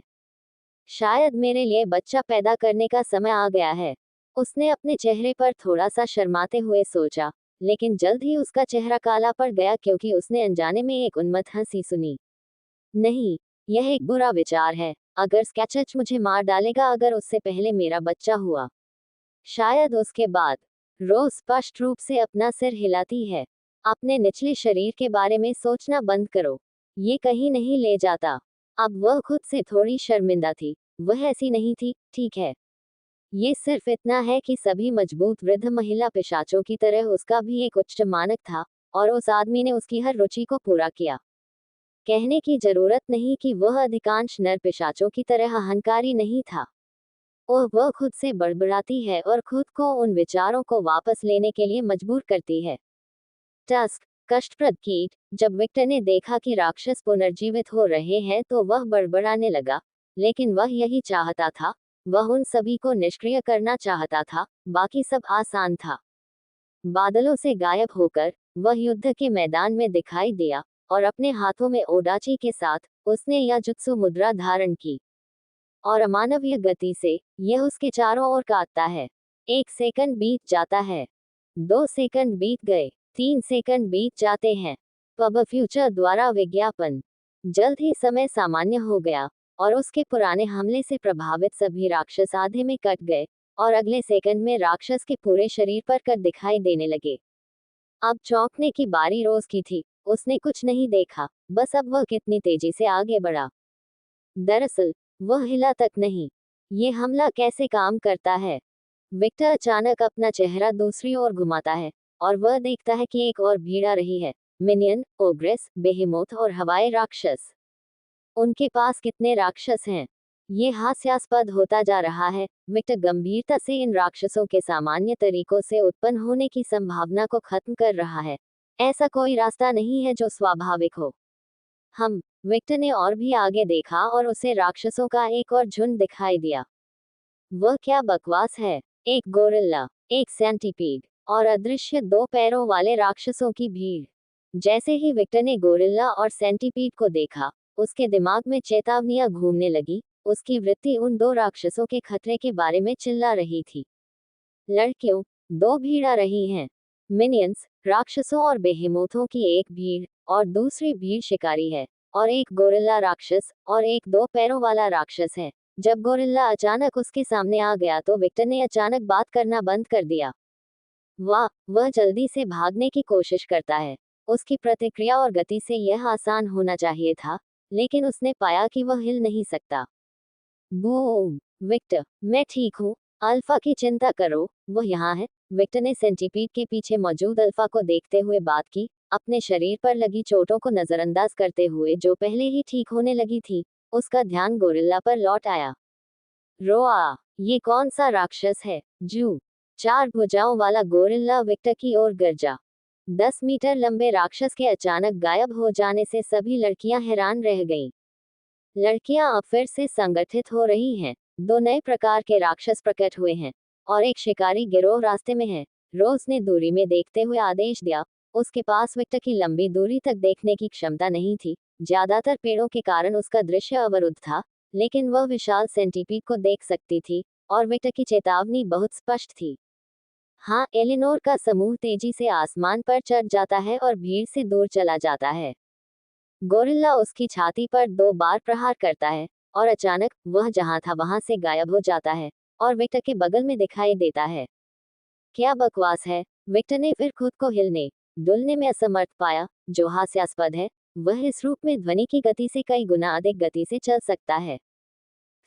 शायद मेरे लिए बच्चा पैदा करने का समय आ गया है। उसने अपने चेहरे पर थोड़ा सा शर्माते हुए सोचा, लेकिन जल्द ही उसका चेहरा काला पड़ गया क्योंकि उसने अनजाने में एक उन्मत्त हंसी सुनी। नहीं, यह एक बुरा विचार है। अगर स्केचच मुझे मार डालेगा अगर उससे पहले मेरा बच्चा हुआ। शायद उसके बाद। रोज स्पष्ट रूप से अपना सिर हिलाती है। अपने निचले शरीर के बारे में सोचना बंद करो। ये कहीं नहीं ले जाता। अब वह खुद से थोड़ी शर्मिंदा थी। वह ऐसी नहीं थी, ठीक है। ये सिर्फ इतना है कि सभी मजबूत वृद्ध महिला पिशाचों की तरह उसका भी एक उच्च मानक था, और उस आदमी ने उसकी हर रुचि को पूरा किया। कहने की जरूरत नहीं कि वह अधिकांश नर पिशाचों की तरह अहंकारी नहीं था। वह खुद से बड़बड़ाती है और खुद को उन विचारों को वापस लेने के लिए मजबूर करती है। टस्क, कष्टप्रद कीट। जब विक्टर ने देखा कि राक्षस पुनर्जीवित हो रहे हैं तो वह बड़बड़ाने लगा, लेकिन वह यही चाहता था। वह उन सभी को निष्क्रिय करना चाहता था, बाकी सब आसान था। बादलों से गायब होकर वह युद्ध के मैदान में दिखाई दिया, और अपने हाथों में ओडाची के साथ उसने याजुत्सु मुद्रा धारण की। और अमानवीय गति से यह उसके चारों ओर काटता है। 1 सेकंड बीत जाता है। 2 सेकंड बीत गए। 3 सेकंड बीत जाते हैं। पब फ्यूचर द्वारा विज्ञापन। जल्द ही समय सामान्य हो गया, और उसके पुराने हमले से प्रभावित सभी राक्षस आधे में कट गए, और अगले सेकंड में राक्षस के पूरे शरीर पर कट दिखाई देने लगे। अब चौंकने की बारी रोज की थी। उसने कुछ नहीं देखा, बस अब वह कितनी तेजी से आगे बढ़ा। दरअसल वह हिला तक नहीं। ये हमला कैसे काम करता है? विक्टर अचानक अपना चेहरा दूसरी ओर घुमाता है, और वह देखता है कि एक और भीड़ आ रही है। मिनियन, ओग्रेस, बेहेमोथ और हवाई राक्षस। उनके पास कितने राक्षस हैं? ये हास्यास्पद होता जा रहा है। विक्टर गंभीरता से इन राक्षसों के सामान्य तरीकों से उत्पन्न होने की संभावना को खत्म कर रहा है। ऐसा कोई रास्ता नहीं है जो स्वाभाविक हो। विक्टर ने और भी आगे देखा और उसे राक्षसों का एक और झुंड दिखाई दिया। वह क्या बकवास है! एक गोरिल्ला, एक सेंटीपीड, और अदृश्य 2 पैरों वाले राक्षसों की भीड़। जैसे ही विक्टर ने गोरिल्ला और सेंटीपीड को देखा, उसके दिमाग में चेतावनियां घूमने लगी। उसकी वृत्ति उन 2 राक्षसों के खतरे के बारे में चिल्ला रही थी। लड़कियों, 2 भीड़ आ रही हैं। मिनियंस, राक्षसों और बेहेमोथों की एक भीड़, और दूसरी भीड़ शिकारी है, और एक गोरिल्ला राक्षस, और एक 2 पैरों वाला राक्षस है। जब गोरिल्ला अचानक उसके सामने आ गया तो विक्टर ने अचानक बात करना बंद कर दिया। वाह, वह जल्दी से भागने की कोशिश करता है। उसकी प्रतिक्रिया और गति से यह आसान होना चाहिए था, लेकिन उसने पाया कि वह हिल नहीं सकता। बूम! विक्टर, मैं ठीक हूँ। अल्फा की चिंता करो, वह यहाँ है। विक्टर ने सेंटीपीड के पीछे मौजूद अल्फा को देखते हुए बात की, अपने शरीर पर लगी चोटों को नजरअंदाज करते हुए जो पहले ही ठीक होने लगी थी। उसका ध्यान गोरिल्ला पर लौट आया। रोआ, ये कौन सा राक्षस है? जू, चार भुजाओं वाला गोरिल्ला विक्टर की ओर गरजा। 10 मीटर लंबे राक्षस के अचानक गायब हो जाने से सभी लड़कियां हैरान रह गईं। लड़कियां अब फिर से संगठित हो रही हैं। दो नए प्रकार के राक्षस प्रकट हुए हैं और एक शिकारी गिरोह रास्ते में है। रोज ने दूरी में देखते हुए आदेश दिया। उसके पास विक्टर की लंबी दूरी तक देखने की क्षमता नहीं थी। ज्यादातर पेड़ों के कारण उसका दृश्य अवरुद्ध था, लेकिन वह विशाल सेंटीपीड को देख सकती थी और विक्टर की चेतावनी बहुत स्पष्ट थी। हाँ, एलिनोर का समूह तेजी से आसमान पर चढ़ जाता है और भीड़ से दूर चला जाता है। गोरिल्ला उसकी छाती पर 2 बार प्रहार करता है और अचानक वह जहां था वहां से गायब हो जाता है और विक्टर के बगल में दिखाई देता है। क्या बकवास है? विक्टर ने फिर खुद को हिलने डुलने में असमर्थ पाया, जो हास्यास्पद है। वह इस रूप में ध्वनि की गति से कई गुना अधिक गति से चल सकता है,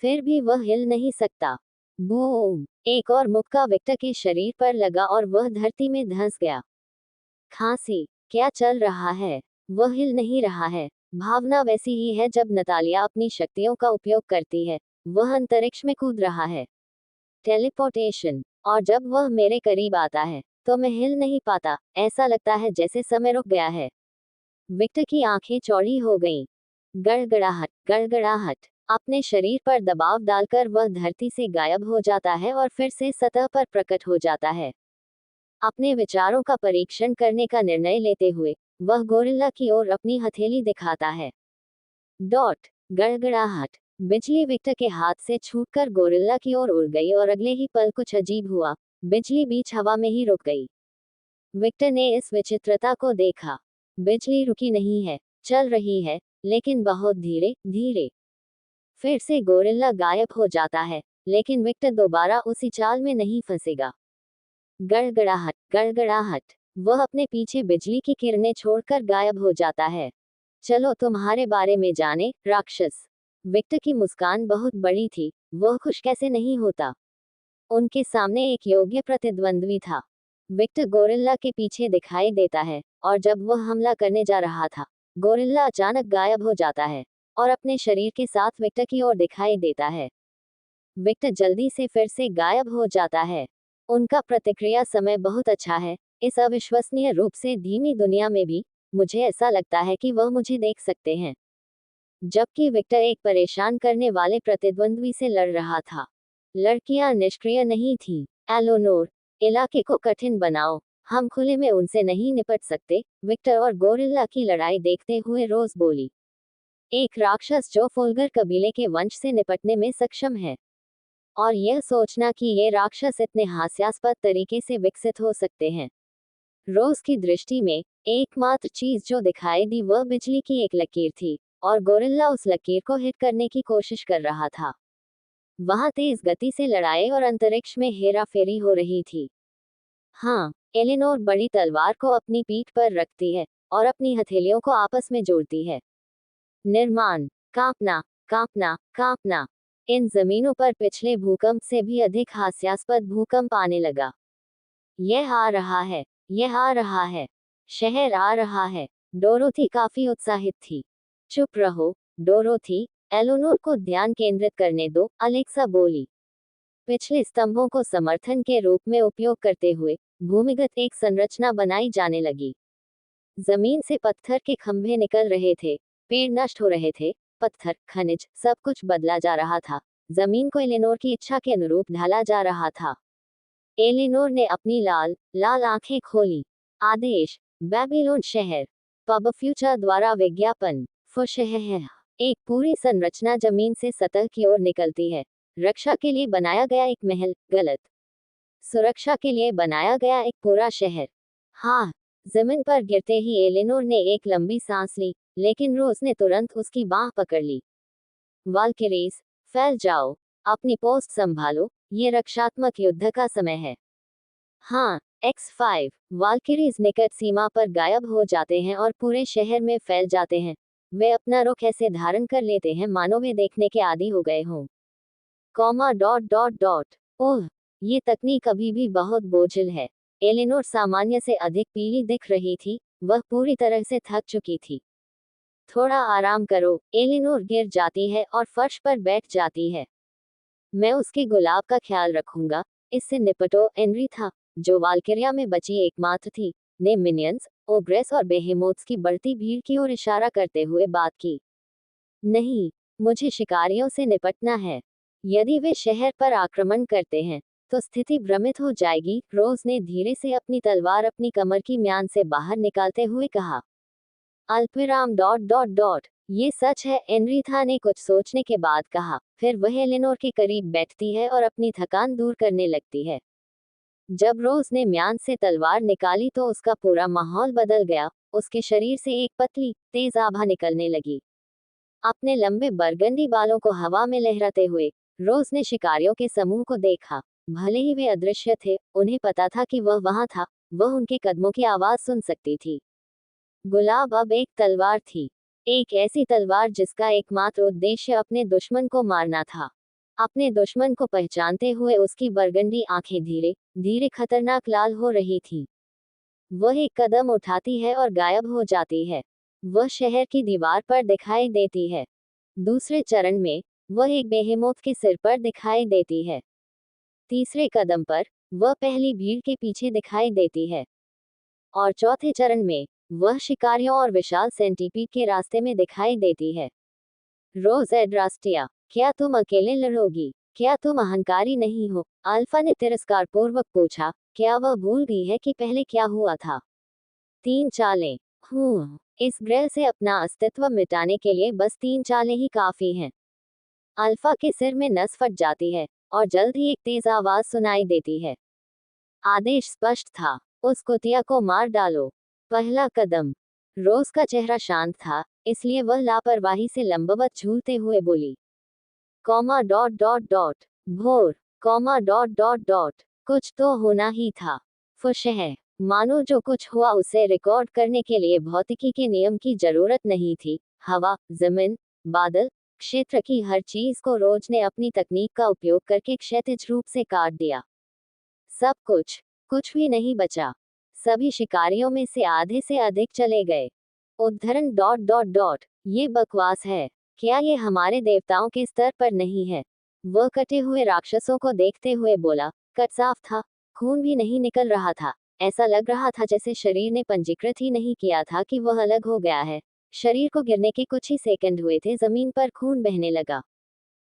फिर भी वह हिल नहीं सकता। बूम! एक और मुक्का विक्टर के शरीर पर लगा और वह धरती में धंस गया। खांसी, क्या चल रहा है? वह हिल नहीं रहा है। भावना वैसी ही है जब नतालिया अपनी शक्तियों का उपयोग करती है। वह अंतरिक्ष में कूद रहा है। टेलीपोर्टेशन, और जब वह मेरे करीब आता है तो मैं हिल नहीं पाता। ऐसा लगता है जैसे समय रुक गया है। विक्टर की आंखें चौड़ी हो गईं। गड़गड़ाहट, गड़गड़ाहट। अपने शरीर पर दबाव डालकर वह धरती से गायब हो जाता है और फिर से सतह पर प्रकट हो जाता है। अपने विचारों का परीक्षण करने का निर्णय लेते हुए वह गोरिल्ला की ओर अपनी हथेली दिखाता है। डॉट, गड़गड़ाहट। बिजली विक्टर के हाथ से छूटकर गोरिल्ला की ओर उड़ गई और अगले ही पल कुछ अजीब हुआ। बिजली बीच हवा में ही रुक गई। विक्टर ने इस विचित्रता को देखा। बिजली रुकी नहीं है, चल रही है, लेकिन बहुत धीरे धीरे। फिर से गोरिल्ला गायब हो जाता है, लेकिन विक्टर दोबारा उसी चाल में नहीं फंसेगा। गड़गड़ाहट, गड़गड़ाहट। वह अपने पीछे बिजली की किरणें छोड़कर गायब हो जाता है। चलो तुम्हारे बारे में जाने, राक्षस। विक्टर की मुस्कान बहुत बड़ी थी। वह खुश कैसे नहीं होता। उनके सामने एक योग्य प्रतिद्वंद्वी था। विक्टर गोरिल्ला के पीछे दिखाई देता है और जब वह हमला करने जा रहा था, गोरिल्ला अचानक गायब हो जाता है और अपने शरीर के साथ विक्टर की ओर दिखाई देता है। विक्टर जल्दी से फिर से गायब हो जाता है। उनका प्रतिक्रिया समय बहुत अच्छा है। इस अविश्वसनीय रूप से धीमी दुनिया में भी मुझे ऐसा लगता है कि वह मुझे देख सकते हैं। जबकि विक्टर एक परेशान करने वाले प्रतिद्वंद्वी से लड़ रहा था। लड़कियां निष्क्रिय नहीं थीं। एलोनोर, इलाके को कठिन बनाओ। हम खुले में उनसे नहीं निपट सकते। विक्टर और गोरिल्ला की लड़ाई देखते हुए रोज बोली। एक राक्षस जो फोल्गर कबीले के वंश से निपटने में सक्षम है। और यह सोचना कि ये राक्षस इतने हास्यास्पद तरीके से विकसित हो सकते हैं। रोज की दृष्टि में एकमात्र चीज जो दिखाई दी वह बिजली की एक लकीर थी और गोरिल्ला उस लकीर को हिट करने की कोशिश कर रहा था। वहां तेज गति से लड़ाई और अंतरिक्ष में हेराफेरी हो रही थी। हाँ, एलिनोर बड़ी तलवार को अपनी पीठ पर रखती है और अपनी हथेलियों को आपस में जोड़ती है। निर्माण, कांपना, कांपना, कांपना। इन जमीनों पर पिछले भूकंप से भी अधिक हास्यास्पद भूकंप आने लगा। यह आ रहा है, यह आ रहा है, शहर आ रहा है। डोरोथी काफी उत्साहित थी। चुप रहो, डोरोथी, एलोनोर को ध्यान केंद्रित करने दो, अलेक्सा बोली। पिछले स्तंभों को समर्थन के रूप में उपयोग करते हुए भूमिगत एक संरचना बनाई जाने लगी। जमीन से पत्थर के खंभे निकल रहे थे, पेड़ नष्ट हो रहे थे, पत्थर, खनिज, सब कुछ बदला जा रहा था। जमीन को एलिनोर की इच्छा के अनुरूप ढाला जा रहा था। एलिनोर ने अपनी लाल लाल आंखें खोली। आदेश, बेबीलोन शहर, पब फ्यूचर द्वारा विज्ञापन, फुशहह। एक पूरी संरचना जमीन से सतह की ओर निकलती है। रक्षा के लिए बनाया गया एक महल, गलत। सुरक्षा के लिए बनाया गया एक पूरा शहर। हाँ, जमीन पर गिरते ही एलिनोर ने एक लंबी सांस ली, लेकिन रोज ने तुरंत उसकी बांह पकड़ ली। वाल्किरीज, फैल जाओ, अपनी पोस्ट संभालो, ये रक्षात्मक युद्ध का समय है। हाँ, X5 वाल्किरीज निकट सीमा पर गायब हो जाते हैं और पूरे शहर में फैल जाते हैं। वे अपना रुख ऐसे धारण कर लेते हैं मानो वे देखने के आदी हो गए हों। Comma dot dot dot. ओह, ये तकनीक अभी भी बहुत बोझिल है। एलिनोर सामान्य से अधिक पीली दिख रही थी, वह पूरी तरह से थक चुकी थी। थोड़ा आराम करो, एलिनोर गिर जाती है और फर्श पर बैठ जाती है। मैं उसके गुलाब का ख्याल रखूंगा, इससे निपटो। एनरी था, जो वाल्किरिया में बची एकमात्र थी, ने मिनियंस, ओग्रेस और बेहेमोथ्स की बढ़ती भीड़ की ओर इशारा करते हुए बात की। नहीं, मुझे शिकारियों से निपटना है। यदि वे शहर पर आक्रमण करते हैं, तो स्थिति भ्रमित हो जाएगी। रोज ने धीरे से अपनी तलवार अपनी कमर की म्यान से बाहर निकालते हुए कहा। अल्पविराम डॉट डॉट डॉट। ये सच है, एनरीथा ने कुछ सोचने के बाद कहा। फिर वह एलिनोर के करीब बैठती है और अपनी थकान दूर करने लगती है। जब रोज ने म्यान से तलवार निकाली तो उसका पूरा माहौल बदल गया। उसके शरीर से एक पतली, तेज आभा निकलने लगी। अपने लंबे बरगंडी बालों को हवा में लहराते हुए रोज ने शिकारियों के समूह को देखा। भले ही वे अदृश्य थे, उन्हें पता था कि वह वहां था। वह उनके कदमों की आवाज सुन सकती थी। गुलाब अब एक तलवार थी, एक ऐसी तलवार जिसका एकमात्र उद्देश्य अपने दुश्मन को मारना था। अपने दुश्मन को पहचानते हुए उसकी बरगंडी आंखें धीरे धीरे खतरनाक लाल हो रही थी। वह एक कदम उठाती है और गायब हो जाती है। वह शहर की दीवार पर दिखाई देती है। दूसरे चरण में वह एक बेहेमोथ के सिर पर दिखाई देती है। तीसरे कदम पर वह पहली भीड़ के पीछे दिखाई देती है। और चौथे चरण में वह शिकारियों और विशाल सेंटीपीड के रास्ते में दिखाई देती है। रोज एड्रास्टिया, क्या तुम अकेले लड़ोगी? क्या तुम अहंकारी नहीं हो? अल्फा ने तिरस्कार पूर्वक पूछा। क्या वह भूल गई है कि पहले क्या हुआ था? 3 चालें। इस ग्रह से अपना अस्तित्व मिटाने के लिए बस 3 चालें ही काफी हैं। अल्फा के सिर में नस फट जाती है और जल्द ही एक तेज आवाज सुनाई देती है। आदेश स्पष्ट था, उस कुतिया को मार डालो। पहला कदम। रोज का चेहरा शांत था, इसलिए वह लापरवाही से लंबवत झूलते हुए बोली। Comma dot dot dot. भोर, कॉमा डॉट डॉट डॉट। कुछ तो होना ही था। फुश है, मानो जो कुछ हुआ उसे रिकॉर्ड करने के लिए भौतिकी के नियम की जरूरत नहीं थी। हवा, जमीन, बादल, क्षेत्र की हर चीज को रोज ने अपनी तकनीक का उपयोग करके क्षैतिज रूप से काट दिया। सब कुछ, कुछ भी नहीं बचा। सभी शिकारियों में से आधे से अधिक चले गए। उद्धरण डॉट डॉट डॉट। ये बकवास है। क्या ये हमारे देवताओं के स्तर पर नहीं है? वह कटे हुए राक्षसों को देखते हुए बोला। कट साफ था, खून भी नहीं निकल रहा था। ऐसा लग रहा था जैसे शरीर ने पंजीकृत ही नहीं किया था कि वह अलग हो गया है। शरीर को गिरने के कुछ ही सेकंड हुए थे, जमीन पर खून बहने लगा।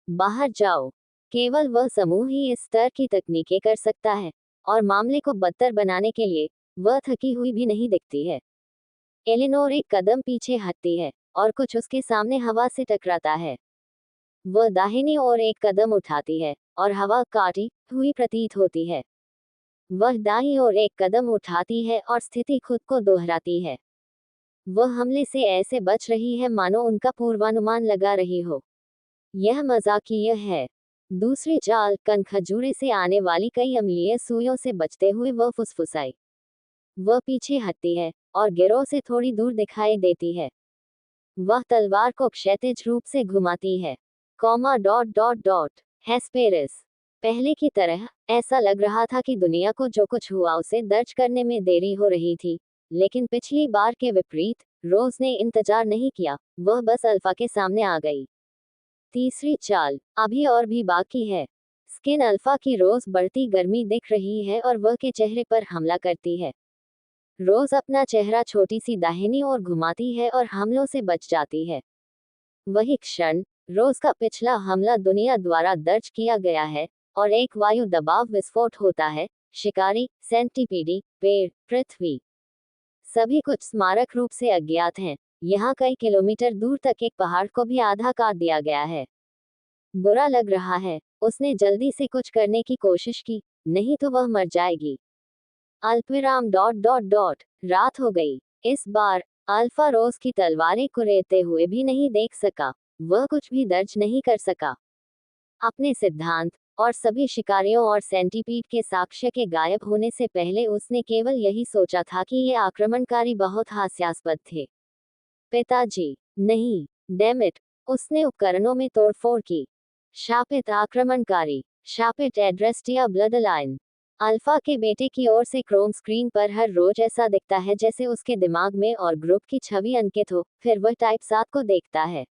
बाहर जाओ। केवल वह समूह ही इस स्तर की तकनीकें कर सकता है, और मामले को बदतर बनाने के लिए वह थकी हुई भी नहीं दिखती है। एलिनोर एक कदम पीछे हटती है और कुछ उसके सामने हवा से टकराता है। वह दाहिनी ओर एक कदम उठाती है और हवा काटी हुई प्रतीत होती है। वह दाईं ओर एक कदम उठाती है और स्थिति खुद को दोहराती है। वह हमले से ऐसे बच रही है मानो उनका पूर्वानुमान लगा रही हो। यह मजाकिया है। दूसरी चाल, कनखजूरे से आने वाली कई अम्लीय सुइयों से बचते हुए वह फुसफुसाई। वह पीछे हटती है और गिरोह से थोड़ी दूर दिखाई देती है। वह तलवार को क्षैतिज रूप से घुमाती है। Comma dot dot dot. Hesperis. पहले की तरह ऐसा लग रहा था कि दुनिया को जो कुछ हुआ उसे दर्ज करने में देरी हो रही थी, लेकिन पिछली बार के विपरीत रोज ने इंतजार नहीं किया। वह बस अल्फा के सामने आ गई। तीसरी चाल अभी और भी बाकी है। स्किन अल्फा की रोज बढ़ती गर्मी दिख रही है और वह के चेहरे पर हमला करती है। रोज अपना चेहरा छोटी सी दाहिनी ओर घुमाती है और हमलों से बच जाती है। वही क्षण, रोज का पिछला हमला दुनिया द्वारा दर्ज किया गया है और एक वायु दबाव विस्फोट होता है। शिकारी, सेंटीपीडी, पेड़, पृथ्वी, सभी कुछ स्मारक रूप से अज्ञात हैं। यहाँ कई किलोमीटर दूर तक एक पहाड़ को भी आधा काट दिया गया है। बुरा लग रहा है। उसने जल्दी से कुछ करने की कोशिश की, नहीं तो वह मर जाएगी। अल्पविराम डॉट डॉट डॉट। रात हो गई। इस बार अल्फा रोज की तलवारें कुरेदते हुए भी नहीं देख सका। वह कुछ भी दर्ज नहीं कर सका। अपने सिद्धांत और सभी शिकारियों और सेंटीपीड के साक्ष्य के गायब होने से पहले उसने केवल यही सोचा था कि ये आक्रमणकारी बहुत हास्यास्पद थे। पिताजी, नहीं, डैम इट, उसने उपकरणों में तोड़फोड़ की। शापित आक्रमणकारी, शापित एड्रेस्टिया ब्लड लाइन। अल्फा के बेटे की ओर से क्रोम स्क्रीन पर हर रोज ऐसा दिखता है जैसे उसके दिमाग में और ग्रुप की छवि अंकित हो, फिर वह टाइप 7 को देखता है।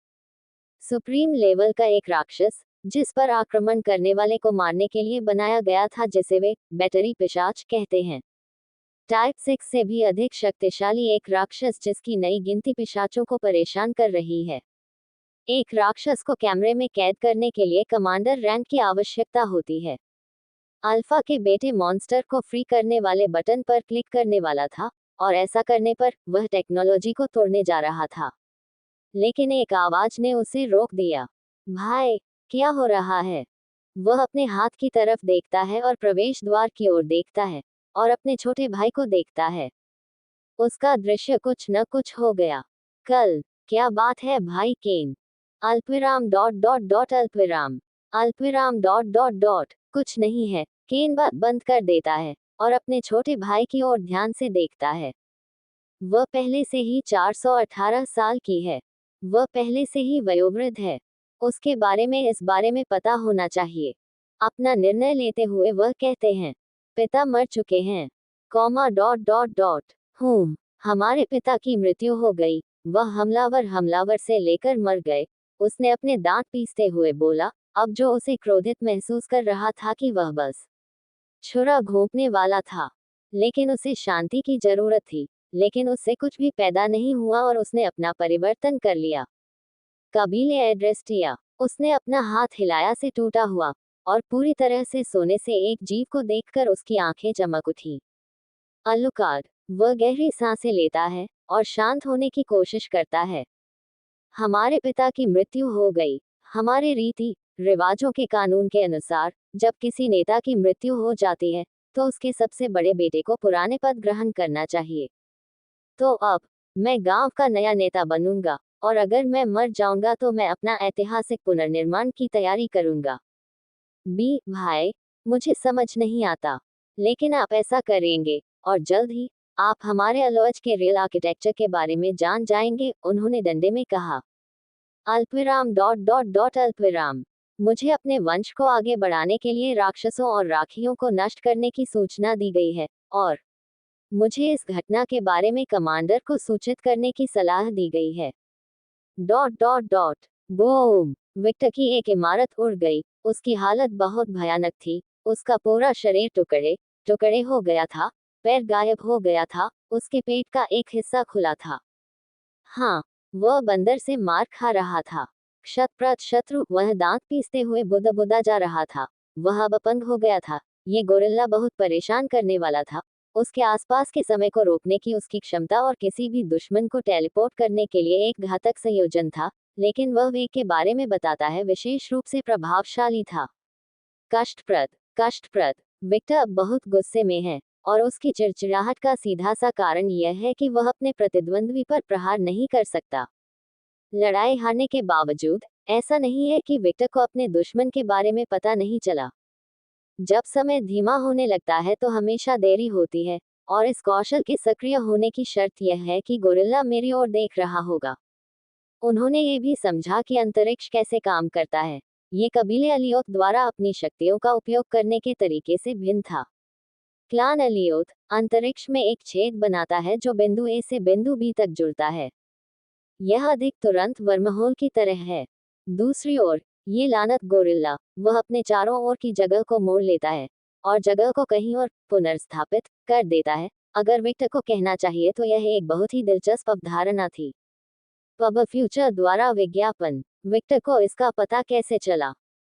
सुप्रीम लेवल का एक राक्षस, जिस पर आक्रमण करने वाले को मारने के लिए बनाया गया था, जिसे वे बैटरी पिशाच कहते हैं। टाइप 6 से भी अधिक शक्तिशाली एक राक्षस जिसकी नई गिनती पिशाचों को परेशान कर रही है। एक राक्षस को कैमरे में कैद करने के लिए कमांडर रैंक की आवश्यकता होती है। अल्फा के बेटे मॉन्स्टर को फ्री करने वाले बटन पर क्लिक करने वाला था, और ऐसा करने पर वह टेक्नोलॉजी को तोड़ने जा रहा था। लेकिन एक आवाज ने उसे रोक दिया। भाई, क्या हो रहा है? वह अपने हाथ की तरफ देखता है और प्रवेश द्वार की ओर देखता है, और अपने छोटे भाई को देखता है। उसका दृश्य कुछ न कुछ हो गया। कल, क्या बात है भाई केन? अल्पविराम डॉट डॉट डॉट अल्पविराम, अल्पविराम डॉट डॉट डॉट, कुछ नहीं है। केन बात बंद कर देता है, और अपने छोटे भाई की ओर ध्यान से देखता है। वह पहले से ही 418 साल की है। वह पहले से ही वयोवृद्ध है। उसके बारे में इस बारे में पता होना चाहिए। अपना निर्णय लेते हुए वह कहते हैं, पिता मर चुके हैं, कॉमा डॉट डॉट डॉट। हमारे पिता की मृत्यु हो गई। वह हमलावर से लेकर मर गए। उसने अपने दांत पीसते हुए बोला, अब जो उसे क्रोधित महसूस कर रहा था कि वह बस छुरा घोंपने वाला था। लेकिन उसे शांति की जरूरत थी। लेकिन उससे कुछ भी पैदा नहीं हुआ और उसने अपना परिवर्तन कर लिया। कबीले एड्रेस्टिया, उसने अपना हाथ हिलाया से टूटा हुआ, और पूरी तरह से सोने से एक जीव को देखकर उसकी आंखें चमक उठी। अलुकार्ड, वह गहरी सांसें लेता है और शांत होने की कोशिश करता है। हमारे पिता की मृत्यु हो गई। हमारे रीति रिवाजों के कानून के अनुसार, जब किसी नेता की मृत्यु हो जाती है, तो उसके सबसे बड़े बेटे को पुराने पद ग्रहण करना चाहिए। तो अब मैं गांव का नया नेता बनूंगा, और अगर मैं मर जाऊंगा तो मैं अपना ऐतिहासिक पुनर्निर्माण की तैयारी करूंगा। भाई, मुझे समझ नहीं आता, लेकिन आप ऐसा करेंगे, और जल्द ही आप हमारे अलौज के रियल आर्किटेक्चर के बारे में जान जाएंगे, उन्होंने डंडे में कहा। अल्पविराम डॉट डॉट डॉट अल्पविराम, मुझे अपने वंश को आगे बढ़ाने के लिए राक्षसों और राखियों को नष्ट करने की सूचना दी गई है, और मुझे इस घटना के बारे में कमांडर को सूचित करने की सलाह दी गई है। Dot dot dot boom, Victor की एक इमारत उड़ गई। उसकी हालत बहुत भयानक थी। उसका पूरा शरीर टुकड़े टुकड़े हो गया था, पैर गायब हो गया था, उसके पेट का एक हिस्सा खुला था। हाँ, वह बंदर से मार खा रहा था। शतप्रत शत्रु, वह दांत पीसते हुए बुदा जा रहा था। वह अब अपंग हो गया था। ये गोरिल्ला बहुत परेशान करने वाला था। उसके आसपास के समय को रोकने की उसकी क्षमता और किसी भी दुश्मन को टेलीपोर्ट करने के लिए एक घातक संयोजन था, लेकिन वह वेग के बारे में बताता है विशेष रूप से प्रभावशाली था। कष्टप्रद, विक्टर अब बहुत गुस्से में है, और उसकी चिड़चिड़ाहट का सीधा सा कारण यह है कि वह अपने प्रतिद्वंद्वी पर प्रहार नहीं कर सकता। लड़ाई हारने के बावजूद, ऐसा नहीं है कि विक्टर को अपने दुश्मन के बारे में पता नहीं चला। जब समय धीमा होने लगता है तो हमेशा देरी होती है, और इस कौशल के सक्रिय होने की शर्त यह है कि गोरिल्ला मेरी ओर देख रहा होगा। उन्होंने ये भी समझा कि अंतरिक्ष कैसे काम करता है। ये कबीले अलियोत द्वारा अपनी शक्तियों का उपयोग करने के तरीके से भिन्न था। क्लान अलियोत अंतरिक्ष में एक छेद बनाता है जो बिंदु ए से बिंदु बी तक जुड़ता है। यह अधिक तुरंत वर्महोल की तरह है। दूसरी ओर, ये लानत गोरिल्ला, वह अपने चारों ओर की जगह को मोड़ लेता है, और जगह को कहीं और पुनर्स्थापित कर देता है। अगर विक्टर को कहना चाहिए तो यह एक बहुत ही दिलचस्प अवधारणा थी। पब फ्यूचर द्वारा विज्ञापन, विक्टर को इसका पता कैसे चला?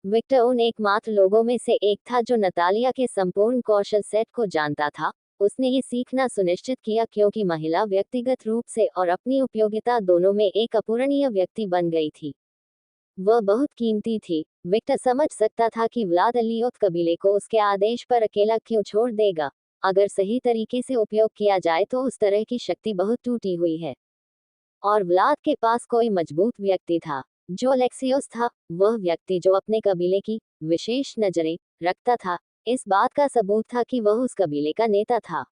विक्टर उन एकमात्र लोगों में से एक था जो नतालिया के संपूर्ण कौशल सेट को जानता था। उसने ये सीखना सुनिश्चित किया क्योंकि महिला व्यक्तिगत रूप से और अपनी उपयोगिता दोनों में एक अपूरणीय व्यक्ति बन गई थी। वह बहुत कीमती थी। विक्टर समझ सकता था कि व्लाद अलियोत कबीले को उसके आदेश पर अकेला क्यों छोड़ देगा। अगर सही तरीके से उपयोग किया जाए तो उस तरह की शक्ति बहुत टूटी हुई है, और व्लाद के पास कोई मजबूत व्यक्ति था जो अलेक्सियोस था, वह व्यक्ति जो अपने कबीले की विशेष नजरें रखता था, इस बात का सबूत था कि वह उस कबीले का नेता था।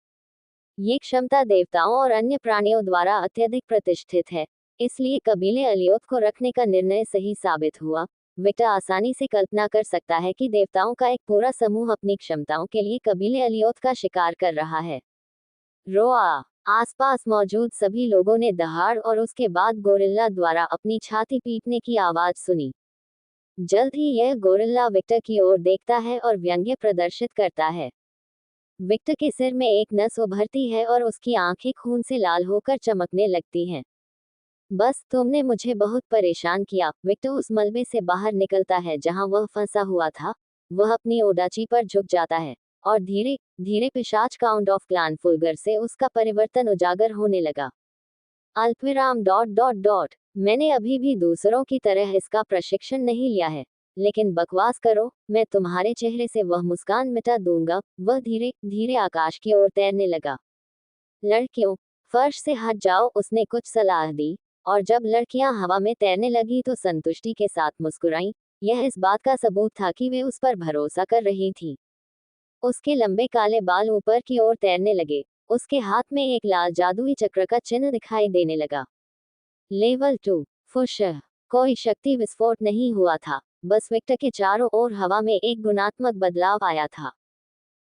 ये क्षमता देवताओं और अन्य प्राणियों द्वारा अत्यधिक प्रतिष्ठित है, इसलिए कबीले अलियोथ को रखने का निर्णय सही साबित हुआ। विक्टर आसानी से कल्पना कर सकता है कि देवताओं का एक पूरा समूह अपनी क्षमताओं के लिए कबीले अलियोथ का शिकार कर रहा है। रोआ। आसपास मौजूद सभी लोगों ने दहाड़ और उसके बाद गोरिल्ला द्वारा अपनी छाती पीटने की आवाज सुनी। जल्द ही यह गोरिल्ला विक्टर की ओर देखता है और व्यंग्य प्रदर्शित करता है। विक्टर के सिर में एक नस उभरती है और उसकी आंखें खून से लाल होकर चमकने लगती हैं। बस तुमने मुझे बहुत परेशान किया। विक्टर उस मलबे से बाहर निकलता है जहां वह फंसा हुआ था। वह अपनी ओडाची पर झुक जाता है और धीरे धीरे पिशाच काउंट ऑफ क्लान फुलगर से उसका परिवर्तन उजागर होने लगा। अल्पविराम डॉट डॉट डॉट मैंने अभी भी दूसरों की तरह इसका प्रशिक्षण नहीं लिया है, लेकिन बकवास करो, मैं तुम्हारे चेहरे से वह मुस्कान मिटा दूंगा। वह धीरे धीरे आकाश की ओर तैरने लगा। लड़कियों, फर्श से हट जाओ, उसने कुछ सलाह दी, और जब लड़कियां हवा में तैरने लगी तो संतुष्टि के साथ मुस्कुराईं। यह इस बात का सबूत था कि वे उस पर भरोसा कर रही थीं। उसके लंबे काले बाल ऊपर की ओर तैरने लगे। उसके हाथ में एक लाल जादुई चक्र का चिन्ह दिखाई देने लगा। लेवल 2 फुश। कोई शक्ति विस्फोट नहीं हुआ था, बस विक्टर के चारों ओर हवा में एक गुणात्मक बदलाव आया था।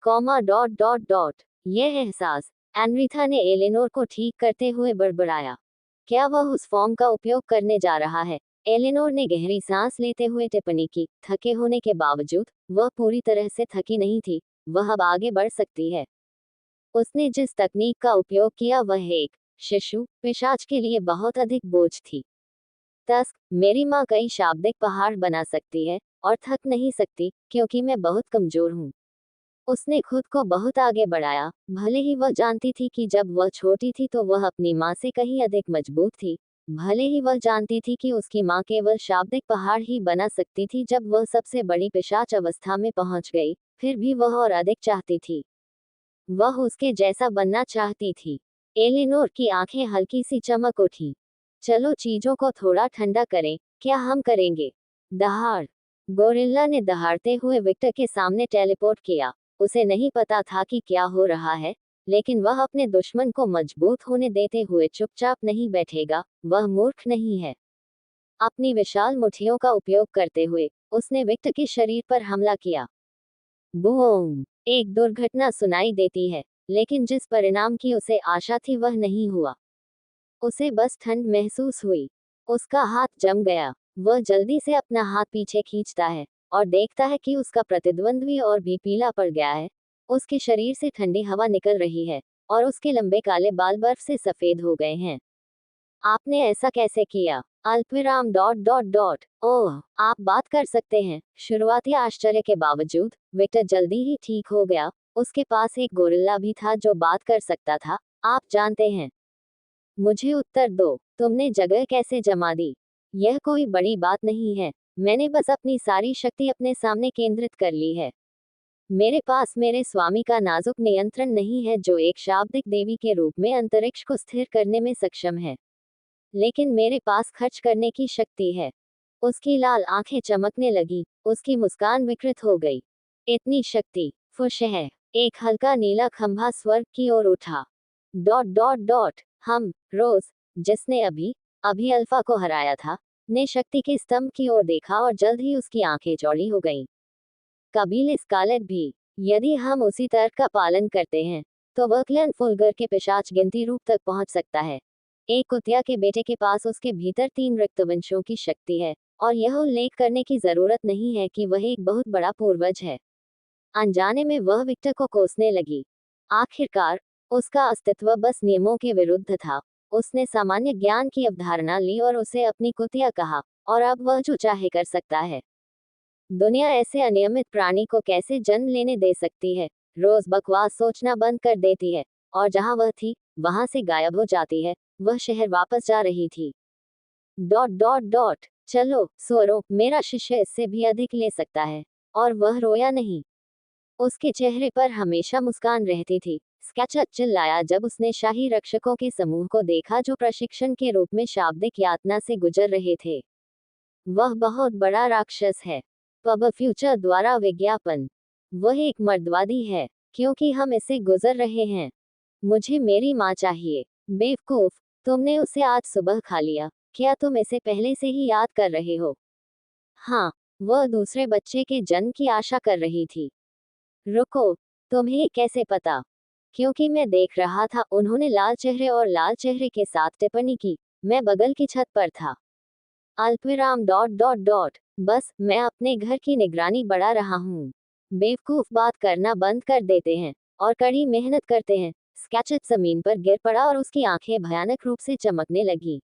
कॉमा डॉट डॉट डॉट यह एहसास एनरिथा ने एलेनोर को ठीक करते हुए बड़बड़ाया। क्या वह उस फॉर्म का उपयोग करने जा रहा है? एलेनोर ने गहरी सांस लेते हुए टिप्पणी की। थके होने के बावजूद वह पूरी तरह से थकी नहीं थी। वह अब आगे बढ़ सकती है। उसने जिस तकनीक का उपयोग किया वह एक शिशु पिशाच के लिए बहुत अधिक बोझ थी। तस्क, मेरी माँ कई शाब्दिक पहाड़ बना सकती है और थक नहीं सकती क्योंकि मैं बहुत कमजोर हूँ। उसने खुद को बहुत आगे बढ़ाया, भले ही वह जानती थी कि जब वह छोटी थी तो वह अपनी माँ से कहीं अधिक मजबूत थी। भले ही वह जानती थी कि उसकी माँ केवल शाब्दिक पहाड़ ही बना सकती थी जब वह सबसे बड़ी पिशाच अवस्था में पहुंच गई, फिर भी वह और अधिक चाहती थी। वह उसके जैसा बनना चाहती थी। एलिनोर की आंखें हल्की सी चमक उठी। चलो चीजों को थोड़ा ठंडा करें, क्या हम करेंगे? दहाड़। गोरिल्ला ने दहाड़ते हुए विक्टर के सामने टेलीपोर्ट किया। उसे नहीं पता था कि क्या हो रहा है, लेकिन वह अपने दुश्मन को मजबूत होने देते हुए चुपचाप नहीं बैठेगा। वह मूर्ख नहीं है। अपनी विशाल मुट्ठियों का उपयोग करते हुए उसने विक्टर के शरीर पर हमला किया। बूम! एक दुर्घटना सुनाई देती है, लेकिन जिस परिणाम की उसे आशा थी वह नहीं हुआ। उसे बस ठंड महसूस हुई। उसका हाथ जम गया। वह जल्दी से अपना हाथ पीछे खींचता है और देखता है कि उसका प्रतिद्वंद्वी और भी पीला पड़ गया है। उसके शरीर से ठंडी हवा निकल रही है और उसके लंबे काले बाल बर्फ से सफेद हो गए हैं। आपने ऐसा कैसे किया? अल्पविराम डॉट डॉट डॉट ओह, आप बात कर सकते हैं। शुरुआती आश्चर्य के बावजूद विक्टर जल्दी ही ठीक हो गया। उसके पास एक गोरिल्ला भी था जो बात कर सकता था। आप जानते हैं। मुझे उत्तर दो, तुमने जगह कैसे जमा दी? यह कोई बड़ी बात नहीं है। मैंने बस अपनी सारी शक्ति अपने सामने केंद्रित कर ली है। मेरे पास मेरे स्वामी का नाजुक नियंत्रण नहीं है जो एक शाब्दिक देवी के रूप में अंतरिक्ष को स्थिर करने में सक्षम है, लेकिन मेरे पास खर्च करने की शक्ति है। उसकी लाल आंखें चमकने लगी। उसकी मुस्कान विकृत हो गई। इतनी शक्ति फुश है। एक हल्का नीला खंभा स्वर्ग की ओर उठा। डॉट डॉट डॉट हम रोज, जिसने अभी अभी अल्फा को हराया था, ने शक्ति के स्तंभ की ओर देखा और जल्द ही उसकी आंखें चौड़ी हो गईं। कबीले स्कारलेट भी। यदि हम उसी तर्क का पालन करते हैं, तो वह क्लैन फुलगर के पिशाच गिनती रूप तक पहुंच सकता है। एक कुतिया के बेटे के पास उसके भीतर 3 रक्तवंशों की शक्ति है, और यह उल्लेख करने की जरूरत नहीं है कि वह एक बहुत बड़ा पूर्वज है। अनजाने में वह विक्टर को कोसने लगी। आखिरकार उसका अस्तित्व बस नियमों के विरुद्ध था। उसने सामान्य ज्ञान की अवधारणा ली और उसे अपनी कुतिया कहा, और अब वह जो चाहे कर सकता है। दुनिया ऐसे अनियमित प्राणी को कैसे जन्म लेने दे सकती है? रोज बकवास सोचना बंद कर देती है, और जहां वह थी वहां से गायब हो जाती है। वह शहर वापस जा रही थी। डॉट डॉट डॉट चलो सोरो, मेरा शिष्य इससे भी अधिक ले सकता है। और वह रोया नहीं। उसके चेहरे पर हमेशा मुस्कान रहती थी। स्केचर चिल्लाया जब उसने शाही रक्षकों के समूह को देखा जो प्रशिक्षण के रूप में शाब्दिक यातना से गुजर रहे थे। वह बहुत बड़ा राक्षस है। पब फ्यूचर द्वारा विज्ञापन। वह एक मर्दवादी है, क्योंकि हम इसे गुजर रहे हैं। मुझे मेरी माँ चाहिए। बेवकूफ, तुमने उसे आज सुबह खा लिया। क्या तुम इसे पहले से ही याद कर रहे हो? हाँ, वह दूसरे बच्चे के जन्म की आशा कर रही थी। रुको, तुम्हें कैसे पता? क्योंकि मैं देख रहा था। उन्होंने लाल चेहरे और लाल चेहरे के साथ टिप्पणी की। मैं बगल की छत पर था। अल्पविराम डॉट डॉट डॉट। बस मैं अपने घर की निगरानी बढ़ा रहा हूँ। बेवकूफ बात करना बंद कर देते हैं और कड़ी मेहनत करते हैं। स्केचेट जमीन पर गिर पड़ा और उसकी आंखें भयानक रूप से चमकने लगी।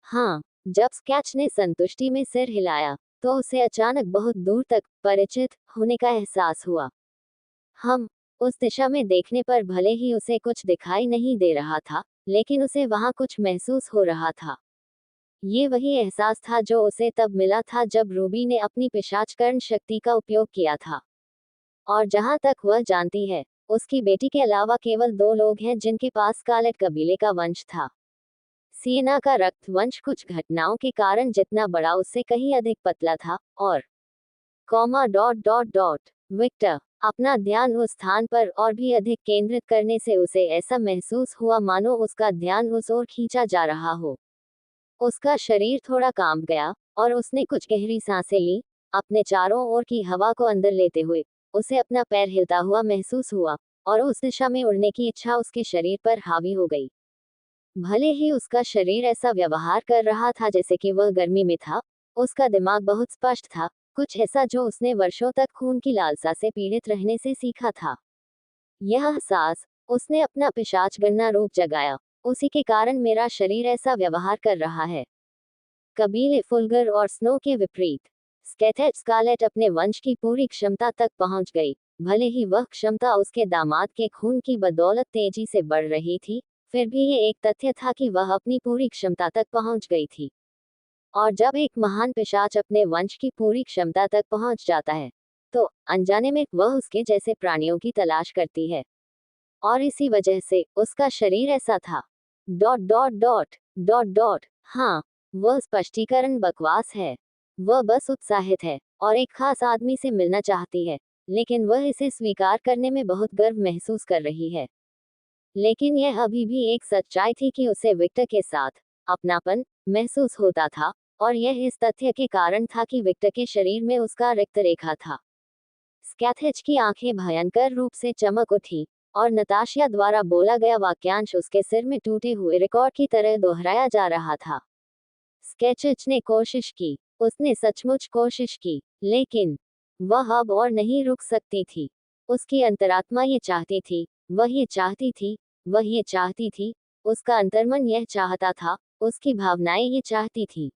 हाँ, जब स्केच ने संतुष्टि में सिर हिलाया, तो उसे अचानक बहुत दूर तक परिचित होने का एहसास हुआ। हम उस दिशा में देखने पर भले ही उसे कुछ दिखाई नहीं दे रहा था, लेकिन उसे वहां कुछ महसूस हो रहा था। ये वही एहसास था जो उसे तब मिला था जब रूबी ने अपनी पिशाचकरण शक्ति का उपयोग किया था। और जहां तक वह जानती है, उसकी बेटी के अलावा केवल 2 लोग हैं जिनके पास स्कारलेट कबीले का वंश था। सिएना का रक्त वंश कुछ घटनाओं के कारण जितना बड़ा उससे कहीं अधिक पतला था, और comma dot dot dot. Victor अपना ध्यान उस स्थान पर और भी अधिक केंद्रित करने से उसे ऐसा महसूस हुआ मानो उसका ध्यान उस ओर खींचा जा रहा हो। उसका शरीर थोड़ा कांप गया और उसने कुछ गहरी सांसें ली। अपने चारों ओर की हवा को अंदर लेते हुए उसे अपना पैर हिलता हुआ महसूस हुआ, और उस दिशा में उड़ने की इच्छा उसके शरीर पर हावी हो गई। भले ही उसका शरीर ऐसा व्यवहार कर रहा था जैसे कि वह गर्मी में था, उसका दिमाग बहुत स्पष्ट था, कुछ ऐसा जो उसने वर्षों तक खून की लालसा से पीड़ित रहने से सीखा था। यह एहसास, उसने अपना पिशाच गणना रूप जगाया। उसी के कारण मेरा शरीर ऐसा व्यवहार कर रहा है। कबीले फुलगर और स्नो के विपरीत, स्केथेट स्कारलेट अपने वंश की पूरी क्षमता तक पहुंच गई। भले ही वह क्षमता उसके दामाद के खून की बदौलत तेजी से बढ़ रही थी, फिर भी ये एक तथ्य था कि वह अपनी पूरी क्षमता तक पहुंच गई थी। और जब एक महान पिशाच अपने वंश की पूरी क्षमता तक पहुंच जाता है, तो अनजाने में वह उसके जैसे प्राणियों की तलाश करती है। और इसी वजह से उसका शरीर ऐसा था। Dot dot dot dot dot. हाँ, वह स्पष्टीकरण बकवास है। वह बस उत्साहित है और एक खास आदमी से मिलना चाहती है, लेकिन वह इसे स्वीकार करने में बहुत गर्व महसूस कर रही है। लेकिन यह अभी भी एक सच्चाई थी कि उसे विक्टर के साथ अपनापन महसूस होता था, और यह इस तथ्य के कारण था कि विक्टर के शरीर में उसका रक्त रेखा था। स्कैथेज की आंखें भयंकर रूप से चमक उठी, और नताशिया द्वारा बोला गया वाक्यांश उसके सिर में टूटे हुए रिकॉर्ड की तरह दोहराया जा रहा था। स्केचेज ने कोशिश की, उसने सचमुच कोशिश की, लेकिन वह अब और नहीं रुक सकती थी। उसकी अंतरात्मा ये चाहती थी, वह ये चाहती थी, वह ये चाहती थी, उसका अंतर्मन यह चाहता था, उसकी भावनाएं ये चाहती थी।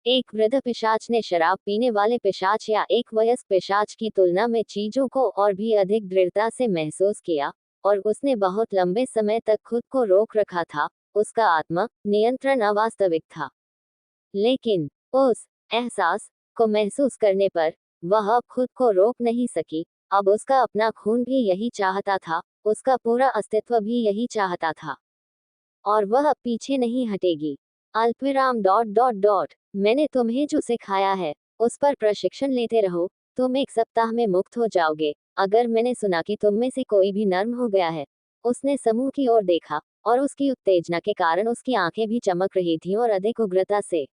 एक वृद्ध पिशाच ने शराब पीने वाले पिशाच या एक वयस्क पिशाच की तुलना में चीजों को और भी अधिक दृढ़ता से महसूस किया, और उसने बहुत लंबे समय तक खुद को रोक रखा था। उसका आत्म नियंत्रण अवास्तविक था। लेकिन उस एहसास को महसूस करने पर वह अब खुद को रोक नहीं सकी। अब उसका अपना खून भी यही चाहता था, उसका पूरा अस्तित्व भी यही चाहता था, और वह अब पीछे नहीं हटेगी। अल्पविराम डॉट डॉट डॉट। मैंने तुम्हें जो सिखाया है, उस पर प्रशिक्षण लेते रहो। तुम 1 सप्ताह में मुक्त हो जाओगे। अगर मैंने सुना कि तुम में से कोई भी नर्म हो गया है। उसने समूह की ओर देखा, और उसकी उत्तेजना के कारण उसकी आंखें भी चमक रही थीं और अधिक उग्रता से।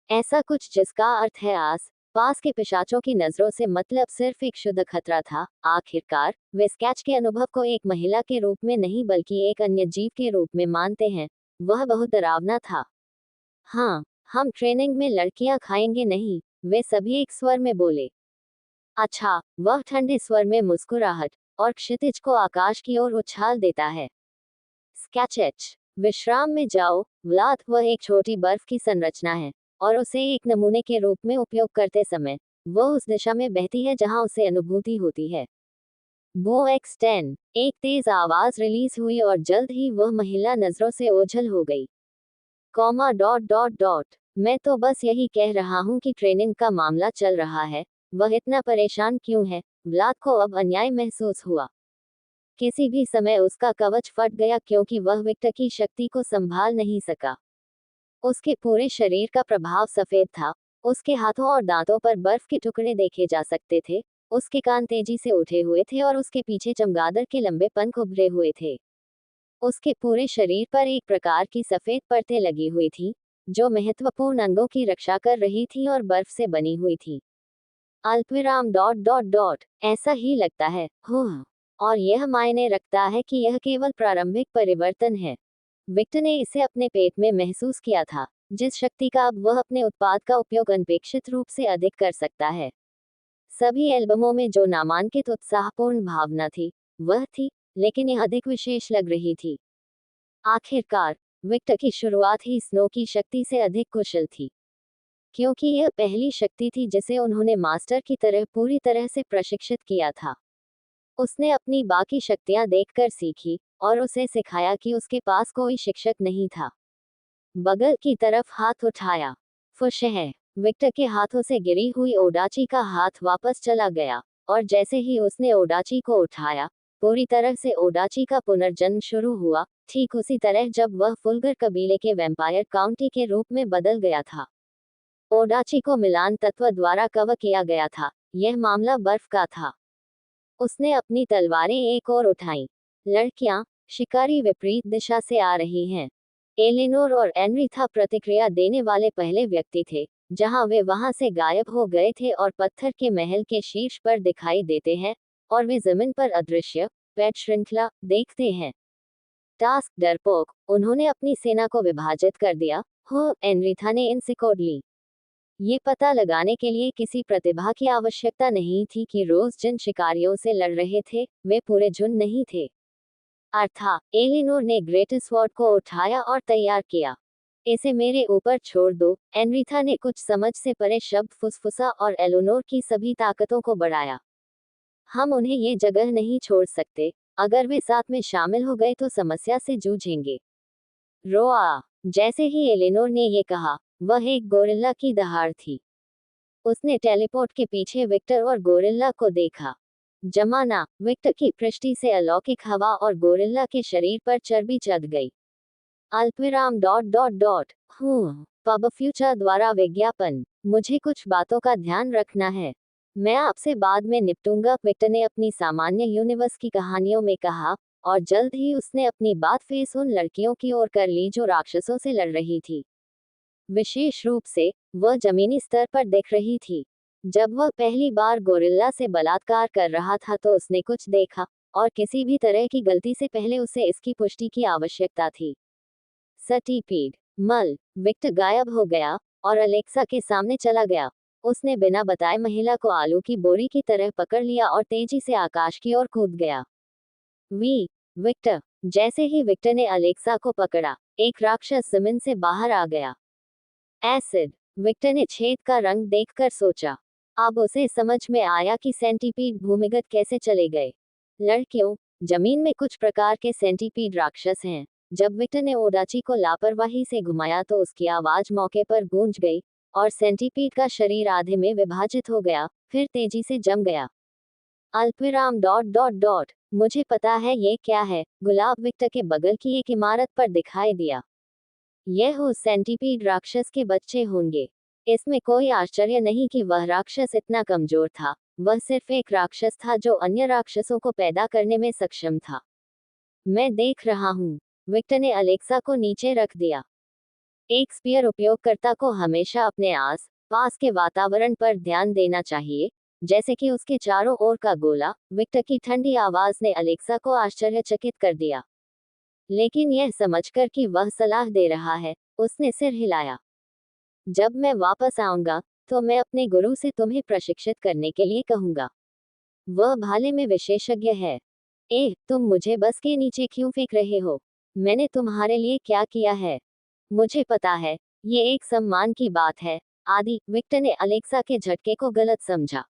ऐसा कुछ जिसका अर्थ है आस पास के पिशाचों की नजरों से मतलब सिर्फ एक शुद्ध खतरा था। आखिरकार वे स्केच के अनुभव को एक महिला के रूप में नहीं बल्कि एक अन्य जीव के रूप में मानते हैं। वह बहुत डरावना था। हाँ, हम ट्रेनिंग में लड़कियां खाएंगे नहीं, वे सभी एक स्वर में बोले। अच्छा, वह ठंडे स्वर में मुस्कुराहट और क्षितिज को आकाश की ओर उछाल देता है। स्केचेच, विश्राम में जाओ, व्लाद। वह एक छोटी बर्फ की संरचना है, और उसे एक नमूने के रूप में उपयोग करते समय वह उस दिशा में बहती है जहां उसे अनुभूति होती है। बो एक्स 10। एक तेज आवाज रिलीज हुई और जल्द ही वह महिला नजरों से ओझल हो गई। Comma dot dot dot. मैं तो बस यही कह रहा हूं कि ट्रेनिंग का मामला चल रहा है। वह इतना परेशान क्यों है? व्लाद को अब अन्याय महसूस हुआ। किसी भी समय उसका कवच फट गया क्योंकि वह विक्टर की शक्ति को संभाल नहीं सका। उसके पूरे शरीर का प्रभाव सफेद था। उसके हाथों और दांतों पर बर्फ के टुकड़े देखे जा सकते थे। उसके कान तेजी से उठे हुए थे और उसके पीछे चमगादड़ के लंबे पंख उभरे हुए थे। उसके पूरे शरीर पर एक प्रकार की सफेद परतें लगी हुई थी, जो महत्वपूर्ण अंगों की रक्षा कर रही थी और बर्फ से बनी हुई थी। अल्पविराम डॉट डॉट डॉट ऐसा ही लगता है, हाँ। और यह मायने रखता है कि यह केवल प्रारंभिक परिवर्तन है। विक्टर ने इसे अपने पेट में महसूस किया था, जिस शक्ति का अब वह अपने उत्पाद का उपयोग अनपेक्षित रूप से अधिक कर सकता है। सभी एल्बमों में जो नामांकित उत्साहपूर्ण भावना थी, वह थी, लेकिन यह अधिक विशेष लग रही थी। आखिरकार, विक्टर की शुरुआत ही स्नो की शक्ति से अधिक कुशल थी, क्योंकि यह पहली शक्ति थी जिसे उन्होंने मास्टर की तरह पूरी तरह से प्रशिक्षित किया था। उसने अपनी बाकी शक्तियां देखकर सीखी, और उसे सिखाया कि उसके पास कोई शिक्षक नहीं था। बगल की तरफ हाथ उठाया। फुश है। विक्टर के हाथों से गिरी हुई ओडाची का हाथ वापस चला गया, और जैसे ही उसने ओडाची को उठाया, पूरी तरह से ओडाची का पुनर्जन्म शुरू हुआ, ठीक उसी तरह जब वह फुलगर कबीले के वैम्पायर काउंटी के रूप में बदल गया था। ओडाची को मिलान तत्व द्वारा कवर किया गया था। यह मामला बर्फ का था। उसने अपनी तलवारें एक और उठाईं। लड़कियां, शिकारी विपरीत दिशा से आ रही हैं। एलिनोर और एनरिथा प्रतिक्रिया देने वाले पहले व्यक्ति थे, जहां वे वहां से गायब हो गए थे और पत्थर के महल के शीर्ष पर दिखाई देते हैं, और वे जमीन पर अदृश्य पेट श्रृंखला देखते हैं। टास्क डरपोक, उन्होंने अपनी सेना को विभाजित कर दिया। हो, एनरिथा ने इनसे कोड ली। ये पता लगाने के लिए किसी प्रतिभा की आवश्यकता नहीं थी कि रोज जिन शिकारियों से लड़ रहे थे, वे पूरे झुंड नहीं थे। अर्थात, एलिनोर ने ग्रेट स्वॉर्ड को उठाया और तैयार किया। इसे मेरे ऊपर छोड़ दो, एनरिथा ने कुछ समझ से परे शब्द फुसफुसा और एलिनोर की सभी ताकतों को बढ़ाया। हम उन्हें ये जगह नहीं छोड़ सकते। अगर वे साथ में शामिल हो गए तो समस्या से जूझेंगे। रोआ। जैसे ही एलिनोर ने ये कहा, वह एक गोरिल्ला की दहाड़ थी। उसने टेलीपोर्ट के पीछे विक्टर और गोरिल्ला को देखा। जमाना, विक्टर की पृष्ठि से अलौकिक हवा और गोरिल्ला के शरीर पर चर्बी चढ़ गई। अल्पविराम dot dot dot pub future द्वारा विज्ञापन। मुझे कुछ बातों का ध्यान रखना है। मैं आपसे बाद में निपटूंगा, विक्टर ने अपनी सामान्य यूनिवर्स की कहानियों में कहा, और जल्द ही उसने अपनी बात फेस उन लड़कियों की ओर कर ली जो राक्षसों से लड़ रही थी। विशेष रूप से, वह जमीनी स्तर पर दिख रही थी। जब वह पहली बार गोरिल्ला से बलात्कार कर रहा था तो उसने कुछ देखा, और किसी भी तरह की गलती से पहले उसे इसकी पुष्टि की आवश्यकता थी। सटीपीड मल। विक्टर गायब हो गया, और अलेक्सा के सामने चला गया। उसने बिना बताए महिला को आलू की बोरी की तरह पकड़ लिया और तेजी से आकाश की ओर कूद गया। विक्टर। जैसे ही विक्टर ने अलेक्सा को पकड़ा, एक राक्षस जमीन से बाहर आ गया। एसिड। विक्टर ने छेद का रंग देखकर सोचा। अब उसे समझ में आया कि सेंटीपीड भूमिगत कैसे चले गए। लड़कियों, जमीन में कुछ प्रकार के सेंटीपीड राक्षस हैं। जब विक्टर ने ओडाची को लापरवाही से घुमाया तो उसकी आवाज मौके पर गूंज गई, और सेंटीपीड का शरीर आधे में विभाजित हो गया, फिर तेजी से जम गया। अल्पविराम डॉट डॉट डॉट मुझे पता है ये क्या है। गुलाब विक्टर के बगल की एक इमारत पर दिखाई दिया। यह उस सेंटीपीड राक्षस के बच्चे होंगे। इसमें कोई आश्चर्य नहीं कि वह राक्षस इतना कमजोर था। वह सिर्फ एक राक्षस था जो अन्य राक्षसों को पैदा करने में सक्षम था। मैं देख रहा हूँ। विक्टर ने अलेक्सा को नीचे रख दिया। एक स्पीयर उपयोगकर्ता को हमेशा अपने आस पास के वातावरण पर ध्यान देना चाहिए, जैसे कि उसके चारों ओर का गोला। विक्टर की ठंडी आवाज ने अलेक्सा को आश्चर्यचकित कर दिया। लेकिन यह समझकर कि वह सलाह दे रहा है, उसने सिर हिलाया। जब मैं वापस आऊंगा, तो मैं अपने गुरु से तुम्हें प्रशिक्षित करने के लिए कहूंगा। वह भाले में विशेषज्ञ है। तुम मुझे बस के नीचे क्यों फेंक रहे हो? मैंने तुम्हारे लिए क्या किया है? मुझे पता है, ये एक सम्मान की बात है। आदि, विक्टर ने अलेक्सा के झटके को गलत समझा।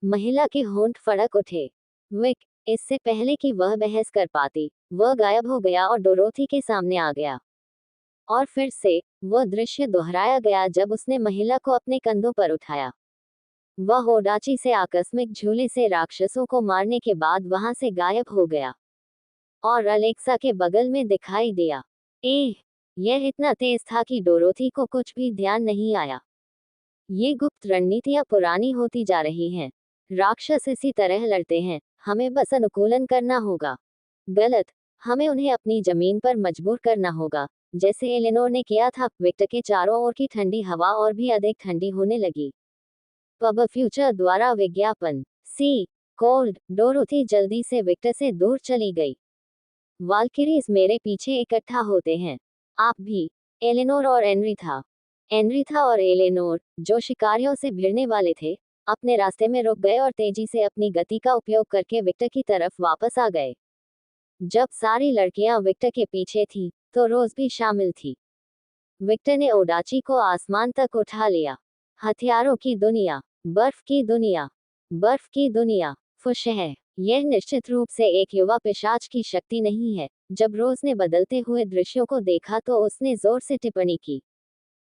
महिला के होंठ फड़क उठे। विक, इससे पहले कि वह बहस कर पाती, वह गायब हो गया और डोरोथी के सामने आ गया। और फिर से, वह दृश्य दोहराया गया जब उसने महिला को अपने कंधों पर उठाया। वह ओडाची से आकस्मिक झूले से राक्षसों को मारने के बाद वहां से गायब हो गया, और अलेक्सा के बगल में दिखाई दिया। यह इतना तेज था कि डोरोथी को कुछ भी ध्यान नहीं आया। ये गुप्त रणनीतियां पुरानी होती जा रही हैं। राक्षस इसी तरह लड़ते हैं, हमें बस अनुकूलन करना होगा। गलत, हमें उन्हें अपनी जमीन पर मजबूर करना होगा, जैसे एलेनोर ने किया था। विक्टर के चारों ओर की ठंडी हवा और भी अधिक ठंडी होने लगी। पब फ्यूचर द्वारा विज्ञापन। सी कोल्ड डोरोथी जल्दी से विक्टर से दूर चली गई। वाल्किरीज मेरे पीछे इकट्ठा होते हैं। आप भी। एलेनोर और एनरी था और एलेनोर, जो शिकारियों से भिड़ने वाले थे, अपने रास्ते में रुक गए और तेजी से अपनी गति का उपयोग करके विक्टर की तरफ वापस आ गए। जब सारी लड़कियां विक्टर के पीछे थीं, तो रोज भी शामिल थी। विक्टर ने ओडाची को आसमान तक उठा लिया। हथियारों की दुनिया, बर्फ की दुनिया, खुश है। यह निश्चित रूप से एक युवा पिशाच की शक्ति नहीं है। जब रोज ने बदलते हुए दृश्यों को देखा तो उसने जोर से टिप्पणी की।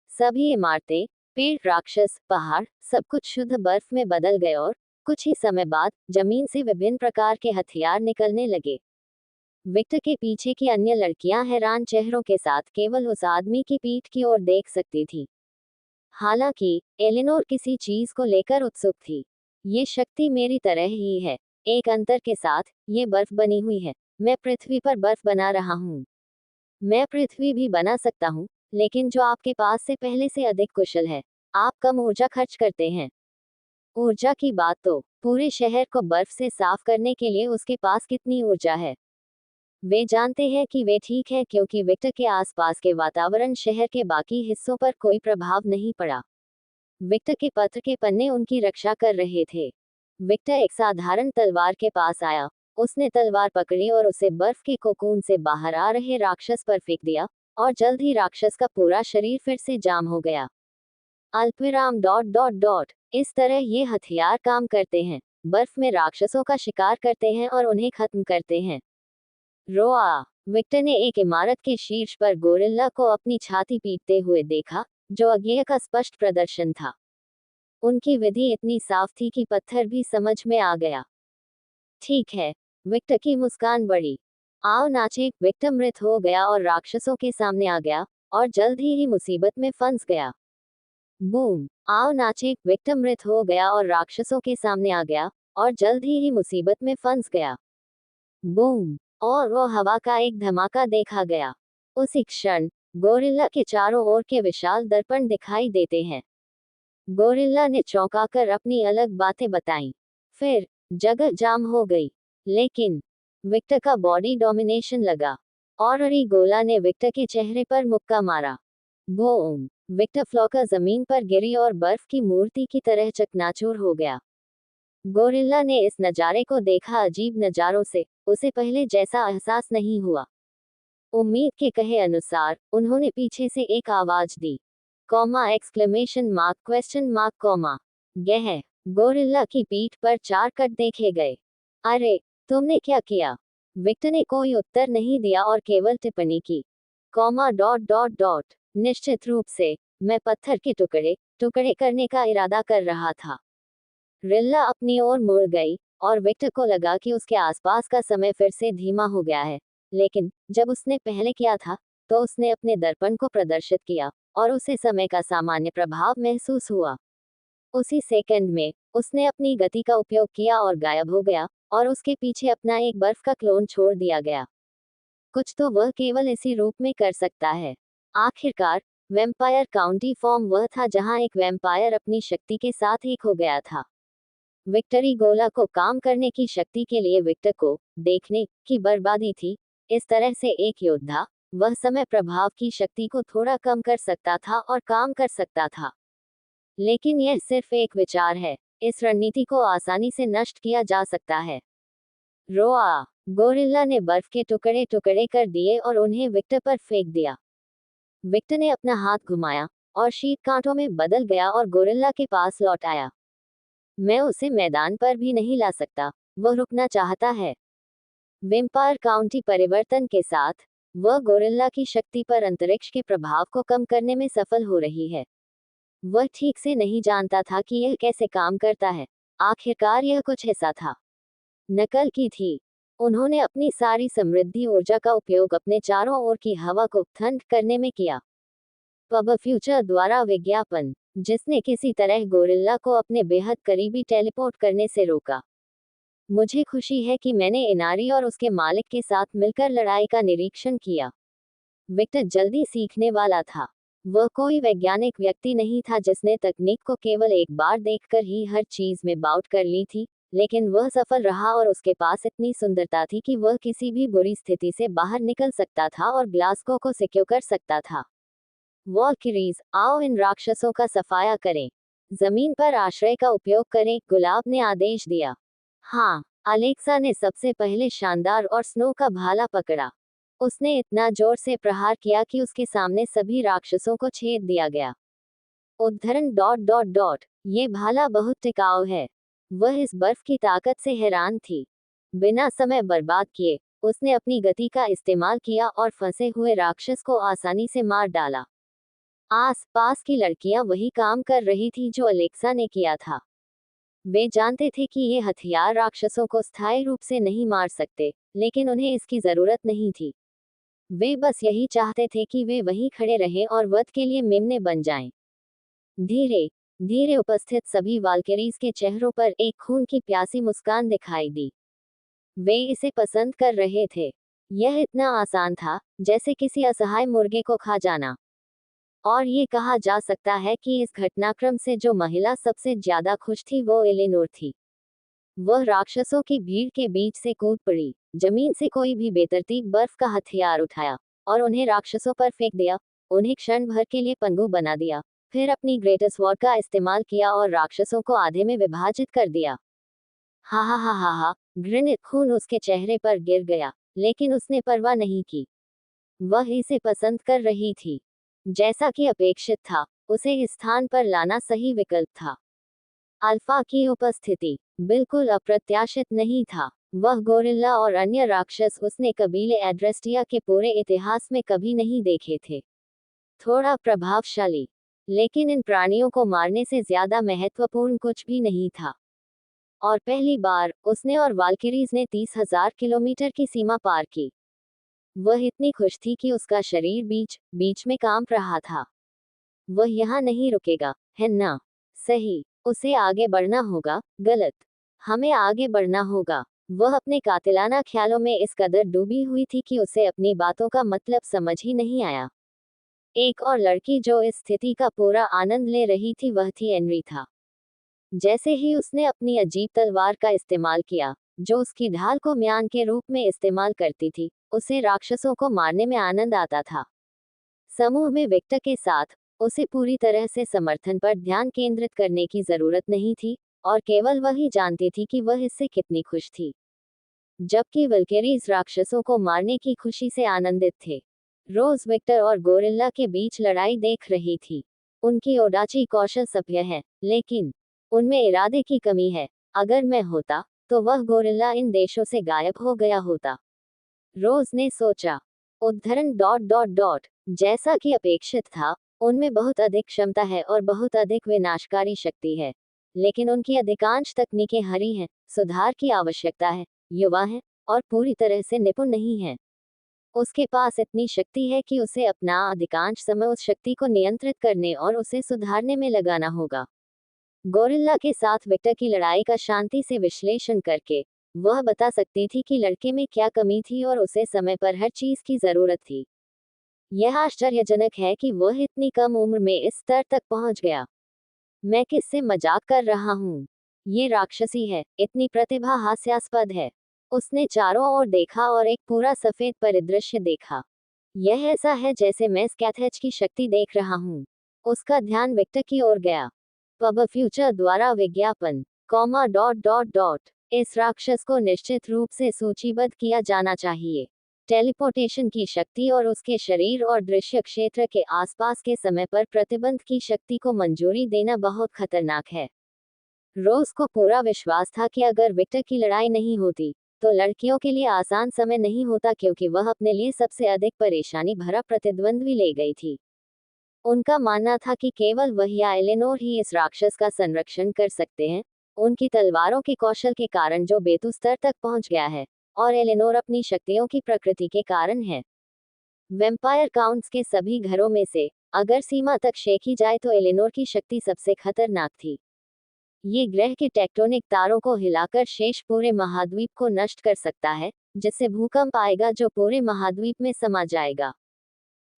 सभी इमारतें, पेड़, राक्षस, पहाड़, सब कुछ शुद्ध बर्फ में बदल गए और कुछ ही समय बाद जमीन से विभिन्न प्रकार के हथियार निकलने लगे। विक्टर के पीछे की अन्य लड़कियां हैरान चेहरों के साथ केवल उस आदमी की पीठ की ओर देख सकती थी। हालांकि एलेनोर किसी चीज को लेकर उत्सुक थी। ये शक्ति मेरी तरह ही है, एक अंतर के साथ, ये बर्फ बनी हुई है। मैं पृथ्वी पर बर्फ बना रहा हूँ। मैं पृथ्वी भी बना सकता हूँ, लेकिन जो आपके पास से पहले से अधिक कुशल है। आप कम ऊर्जा खर्च करते हैं। ऊर्जा की बात तो, पूरे शहर को बर्फ से साफ करने के लिए उसके पास कितनी ऊर्जा है। वे जानते हैं कि वे ठीक है, क्योंकि विक्टर के आसपास के वातावरण शहर के बाकी हिस्सों पर कोई प्रभाव नहीं पड़ा। विक्टर के पत्र के पन्ने उनकी रक्षा कर रहे थे। विक्टर एक साधारण तलवार के पास आया। उसने तलवार पकड़ी और उसे बर्फ के कोकून से बाहर आ रहे राक्षस पर फेंक दिया, और जल्द ही राक्षस का पूरा शरीर फिर से जाम हो गया। अल्पविराम डॉट डॉट डॉट इस तरह ये हथियार काम करते हैं। बर्फ में राक्षसों का शिकार करते हैं और उन्हें खत्म करते हैं। रोआ। विक्टर ने एक इमारत के शीर्ष पर गोरिल्ला को अपनी छाती पीटते हुए देखा, जो अज्ञेय का स्पष्ट प्रदर्शन था। उनकी विधि इतनी साफ थी कि पत्थर भी समझ में आ गया। ठीक है। विक्टर की मुस्कान बढ़ी। आओ नाचे। विक्टर मृत हो गया और राक्षसों के सामने आ गया, और जल्द ही मुसीबत में फंस गया। बूम। आओ नाचे। विक्टर मृत हो गया और राक्षसों के सामने आ गया, और जल्द ही मुसीबत में फंस गया। बूम। और वो हवा का एक धमाका देखा गया। उसी क्षण गोरिल्ला के चारों ओर के विशाल दर्पण दिखाई देते हैं। गोरिल्ला ने चौंकाकर अपनी अलग बातें बताईं। फिर जगह जाम हो गई। लेकिन विक्टर का बॉडी डोमिनेशन लगा, और अरीगोला ने विक्टर के चेहरे पर मुक्का मारा। बूम। विक्टर फ्लॉकर जमीन पर गिरी और बर्फ की मूर्ति की तरह चकनाचूर हो गया। गोरिल्ला ने इस नजारे को देखा। अजीब नजारों से उसे पहले जैसा एहसास नहीं हुआ। उम्मीद के कहे अनुसार उन्होंने पीछे से एक आवाज दी। Comma exclamation mark question mark comma. गह। गोरिल्ला की पीठ पर 4 कट देखे गए। अरे, तुमने क्या किया? विक्टर ने कोई उत्तर नहीं दिया और केवल टिप्पणी की। कॉमा डॉट डॉट डॉट निश्चित रूप से, मैं पत्थर के टुकड़े टुकड़े करने का इरादा कर रहा था। रिल्ला अपनी ओर मुड़ गई, और विक्टर को लगा कि उसके आसपास का समय फिर से धीमा हो गया है। लेकिन जब उसने पहले किया था, तो उसने अपने दर्पण को प्रदर्शित किया, और उसे समय का सामान्य प्रभाव महसूस हुआ। उसी सेकंड में उसने अपनी गति का उपयोग किया और गायब हो गया, और उसके पीछे अपना एक बर्फ का क्लोन छोड़ दिया गया। कुछ तो वह केवल इसी रूप में कर सकता है। आखिरकार वैम्पायर काउंटी फॉर्म वह था जहां एक वैम्पायर अपनी शक्ति के साथ एक हो गया था। विक्टरी गोला को काम करने की शक्ति के लिए विक्टर को देखने की बर्बादी थी। इस तरह से एक योद्धा वह समय प्रभाव की शक्ति को थोड़ा कम कर सकता था और काम कर सकता था। लेकिन यह सिर्फ एक विचार है। इस रणनीति को आसानी से नष्ट किया जा सकता है। रोआ। गोरिल्ला ने बर्फ के टुकड़े टुकड़े कर दिए और उन्हें विक्टर पर फेंक दिया। विक्टर ने अपना हाथ घुमाया, और शीत कांटों में बदल गया और गोरिल्ला के पास लौट आया। मैं उसे मैदान पर भी नहीं ला सकता, वह रुकना चाहता है। वेम्पायर काउंटी परिवर्तन के साथ, वह गोरिल्ला की शक्ति पर अंतरिक्ष के प्रभाव को कम करने में सफल हो रही है। वह ठीक से नहीं जानता था कि यह कैसे काम करता है। आखिरकार यह कुछ ऐसा था। नकल की थी। उन्होंने अपनी सारी समृद्धि ऊर्जा का उपयोग अपने चारों ओर की हवा को ठंड करने में किया। पब फ्यूचर द्वारा विज्ञापन। जिसने किसी तरह गोरिल्ला को अपने बेहद करीबी टेलीपोर्ट करने से रोका। मुझे खुशी है कि मैंने इनारी और उसके मालिक के साथ मिलकर लड़ाई का निरीक्षण किया। विक्टर जल्दी सीखने वाला था। वह कोई वैज्ञानिक व्यक्ति नहीं था जिसने तकनीक को केवल एक बार देखकर ही हर चीज में बाउट कर ली थी, लेकिन वह सफल रहा और उसके पास इतनी सुंदरता थी कि वह किसी भी बुरी स्थिति से बाहर निकल सकता था और ग्लास्को को सिक्योर कर सकता था। वॉल्किरीज, आओ इन राक्षसों का सफाया करें। जमीन पर आश्रय का उपयोग करें, गुलाब ने आदेश दिया। हाँ, अलेक्सा ने सबसे पहले शानदार और स्नो का भाला पकड़ा। उसने इतना जोर से प्रहार किया कि उसके सामने सभी राक्षसों को छेद दिया गया। उद्धरण डॉट डॉट डॉट ये भाला बहुत टिकाऊ है। वह इस बर्फ की ताकत से हैरान थी। बिना समय बर्बाद किए उसने अपनी गति का इस्तेमाल किया और फंसे हुए राक्षस को आसानी से मार डाला। आस पास की लड़कियां वही काम कर रही थी जो अलेक्सा ने किया था। वे जानते थे कि ये हथियार राक्षसों को स्थायी रूप से नहीं मार सकते, लेकिन उन्हें इसकी जरूरत नहीं थी। वे बस यही चाहते थे कि वे वहीं खड़े रहें और वध के लिए मेमने बन जाएं। धीरे धीरे उपस्थित सभी वाल्किरीज के चेहरों पर एक खून की प्यासी मुस्कान दिखाई दी। वे इसे पसंद कर रहे थे। यह इतना आसान था जैसे किसी असहाय मुर्गे को खा जाना। और ये कहा जा सकता है कि इस घटनाक्रम से जो महिला सबसे ज्यादा खुश थी वो एलेनोर थी। वह राक्षसों की भीड़ के बीच से कूद पड़ी, जमीन से कोई भी बेतरतीब बर्फ का हथियार उठाया और उन्हें राक्षसों पर फेंक दिया। उन्हें क्षण भर के लिए पंगु बना दिया, फिर अपनी ग्रेटेस्ट स्वॉर्ड का इस्तेमाल किया और राक्षसों को आधे में विभाजित कर दिया। हा हा हा हा हा, घृणित खून उसके चेहरे पर गिर गया, लेकिन उसने परवाह नहीं की। वह इसे पसंद कर रही थी। जैसा कि अपेक्षित था, उसे इस स्थान पर लाना सही विकल्प था। अल्फा की उपस्थिति बिल्कुल अप्रत्याशित नहीं था। वह गोरिल्ला और अन्य राक्षस उसने कबीले एड्रेस्टिया के पूरे इतिहास में कभी नहीं देखे थे। थोड़ा प्रभावशाली, लेकिन इन प्राणियों को मारने से ज्यादा महत्वपूर्ण कुछ भी नहीं था। और पहली बार उसने और वाल्किरीज ने 30,000 किलोमीटर की सीमा पार की। वह इतनी खुश थी कि उसका शरीर बीच बीच में कांप रहा था। वह यहाँ नहीं रुकेगा, है ना? सही, उसे आगे बढ़ना होगा। गलत, हमें आगे बढ़ना होगा। वह अपने कातिलाना ख्यालों में इस कदर डूबी हुई थी कि उसे अपनी बातों का मतलब समझ ही नहीं आया। एक और लड़की जो इस स्थिति का पूरा आनंद ले रही थी वह थी एनरी था। जैसे ही उसने अपनी अजीब तलवार का इस्तेमाल किया, जो उसकी ढाल को म्यान के रूप में इस्तेमाल करती थी, उसे राक्षसों को मारने में आनंद आता था। समूह में विक्टर के साथ उसे पूरी तरह से समर्थन पर ध्यान केंद्रित करने की जरूरत नहीं थी, और केवल वही जानती थी कि वह इससे कितनी खुश थी। जबकि वल्केरीज राक्षसों को मारने की खुशी से आनंदित थे। रोज विक्टर और गोरिल्ला के बीच लड़ाई देख रही थी। उनकी ओडाची कौशल सभ्य है, लेकिन उनमें इरादे की कमी है। अगर मैं होता तो वह गोरिल्ला इन देशों से गायब हो गया होता, रोज ने सोचा। उद्धरण डॉट डॉट डॉट जैसा कि अपेक्षित था, उनमें बहुत अधिक क्षमता है और बहुत अधिक विनाशकारी शक्ति है, लेकिन उनकी अधिकांश तकनीकें हरी हैं, सुधार की आवश्यकता है, युवा है और पूरी तरह से निपुण नहीं है। उसके पास इतनी शक्ति है कि उसे अपना अधिकांश समय उस शक्ति को नियंत्रित करने और उसे सुधारने में लगाना होगा। गोरिल्ला के साथ विक्टर की लड़ाई का शांति से विश्लेषण करके वह बता सकती थी कि लड़के में क्या कमी थी और उसे समय पर हर चीज की जरूरत थी। यह आश्चर्यजनक है कि वह इतनी कम उम्र में इस स्तर तक पहुंच गया। मैं किससे मजाक कर रहा हूँ? ये राक्षसी है, इतनी प्रतिभा हास्यास्पद है। उसने चारों ओर देखा और एक पूरा सफेद परिदृश्य देखा। यह ऐसा है जैसे मैं स्कैथेज की शक्ति देख रहा हूँ। उसका ध्यान विक्टर की ओर गया। पब फ्यूचर द्वारा विज्ञापन, कॉमा डॉट डॉट डॉट इस राक्षस को निश्चित रूप से सूचीबद्ध किया जाना चाहिए। टेलीपोर्टेशन की शक्ति और उसके शरीर और दृश्य क्षेत्र के आसपास के समय पर प्रतिबंध की शक्ति को मंजूरी देना बहुत खतरनाक है। रोज को पूरा विश्वास था कि अगर विक्टर की लड़ाई नहीं होती तो लड़कियों के लिए आसान समय नहीं होता, क्योंकि वह अपने लिए सबसे अधिक परेशानी भरा प्रतिद्वंद्वी ले गई थी। उनका मानना था कि केवल वह या एलेनोर ही इस राक्षस का संरक्षण कर सकते हैं, उनकी तलवारों के कौशल के कारण जो बेतु स्तर तक पहुंच गया है, और एलेनोर अपनी शक्तियों की प्रकृति के कारण है। वेम्पायर काउंट्स के सभी घरों में से अगर सीमा तक शेखी जाए तो एलिनोर की शक्ति सबसे खतरनाक थी। ये ग्रह के टेक्टोनिक तारों को हिलाकर शेष पूरे महाद्वीप को नष्ट कर सकता है, जिससे भूकंप आएगा जो पूरे महाद्वीप में समा जाएगा।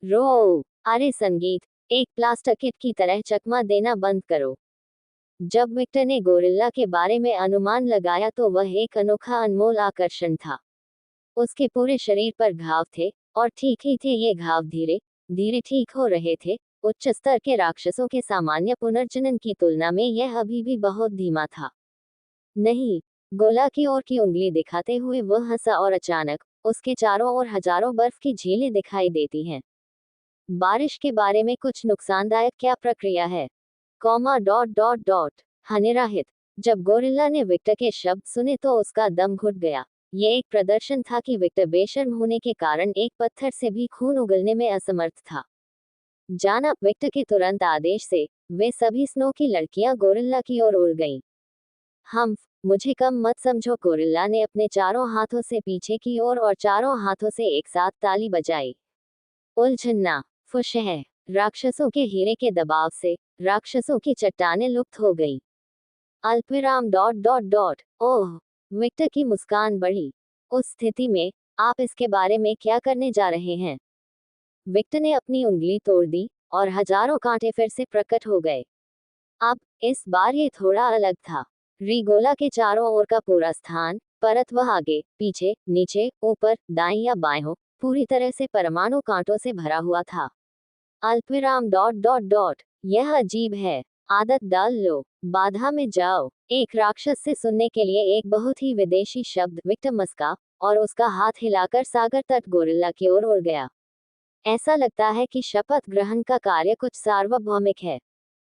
रो अरे संगीत, एक प्लास्टर किट की तरह चकमा देना बंद करो। जब विक्टर ने गोरिल्ला के बारे में अनुमान लगाया तो वह एक अनोखा अनमोल आकर्षण था। उसके पूरे शरीर पर घाव थे, और ठीक ही थे ये घाव धीरे धीरे ठीक हो रहे थे। उच्च स्तर के राक्षसों के सामान्य पुनर्जनन की तुलना में यह अभी भी बहुत धीमा था। नहीं, गोला की ओर की उंगली दिखाते हुए वह हंसा और अचानक उसके चारों ओर हजारों बर्फ की झीलें दिखाई देती हैं। बारिश के बारे में कुछ नुकसानदायक क्या प्रक्रिया है? कॉमा डॉट डॉट डॉट हनिराहित। जब गोरिल्ला ने विक्टर के शब्द सुने तो उसका दम घुट गया। ये एक प्रदर्शन था कि विक्टर बेशर्म होने के कारण एक पत्थर से भी खून उगलने में असमर्थ था। जाना विक्टर के तुरंत आदेश से वे सभी स्नो की लड़कियां गोरिल्ला की ओर उड़ गईं। हम मुझे कम मत समझो, गोरिल्ला ने अपने चारों हाथों से पीछे की ओर और चारों हाथों से एक साथ ताली बजाई। उलझना फुश है। राक्षसों के हीरे के दबाव से राक्षसों की चट्टानें लुप्त हो गई। अल्पविराम डॉट डॉट डॉट ओह, विक्टर की मुस्कान बढ़ी। उस स्थिति में आप इसके बारे में क्या करने जा रहे हैं? विक्टर ने अपनी उंगली तोड़ दी और हजारों कांटे फिर से प्रकट हो गए। अब इस बार ये थोड़ा अलग था। रिगोला के चारों ओर का पूरा स्थान, परत वह आगे पीछे नीचे ऊपर दाएं या बाएं हो, पूरी तरह से परमाणु कांटों से भरा हुआ था। अल्पविराम डॉट डॉट डॉट यह अजीब है। आदत डाल लो, बाधा में जाओ। एक राक्षस से सुनने के लिए एक बहुत ही विदेशी शब्द विक्टर मस्का, और उसका हाथ हिलाकर सागर तट गोरिल्ला की ओर उड़ गया। ऐसा लगता है कि शपथ ग्रहण का कार्य कुछ सार्वभौमिक है।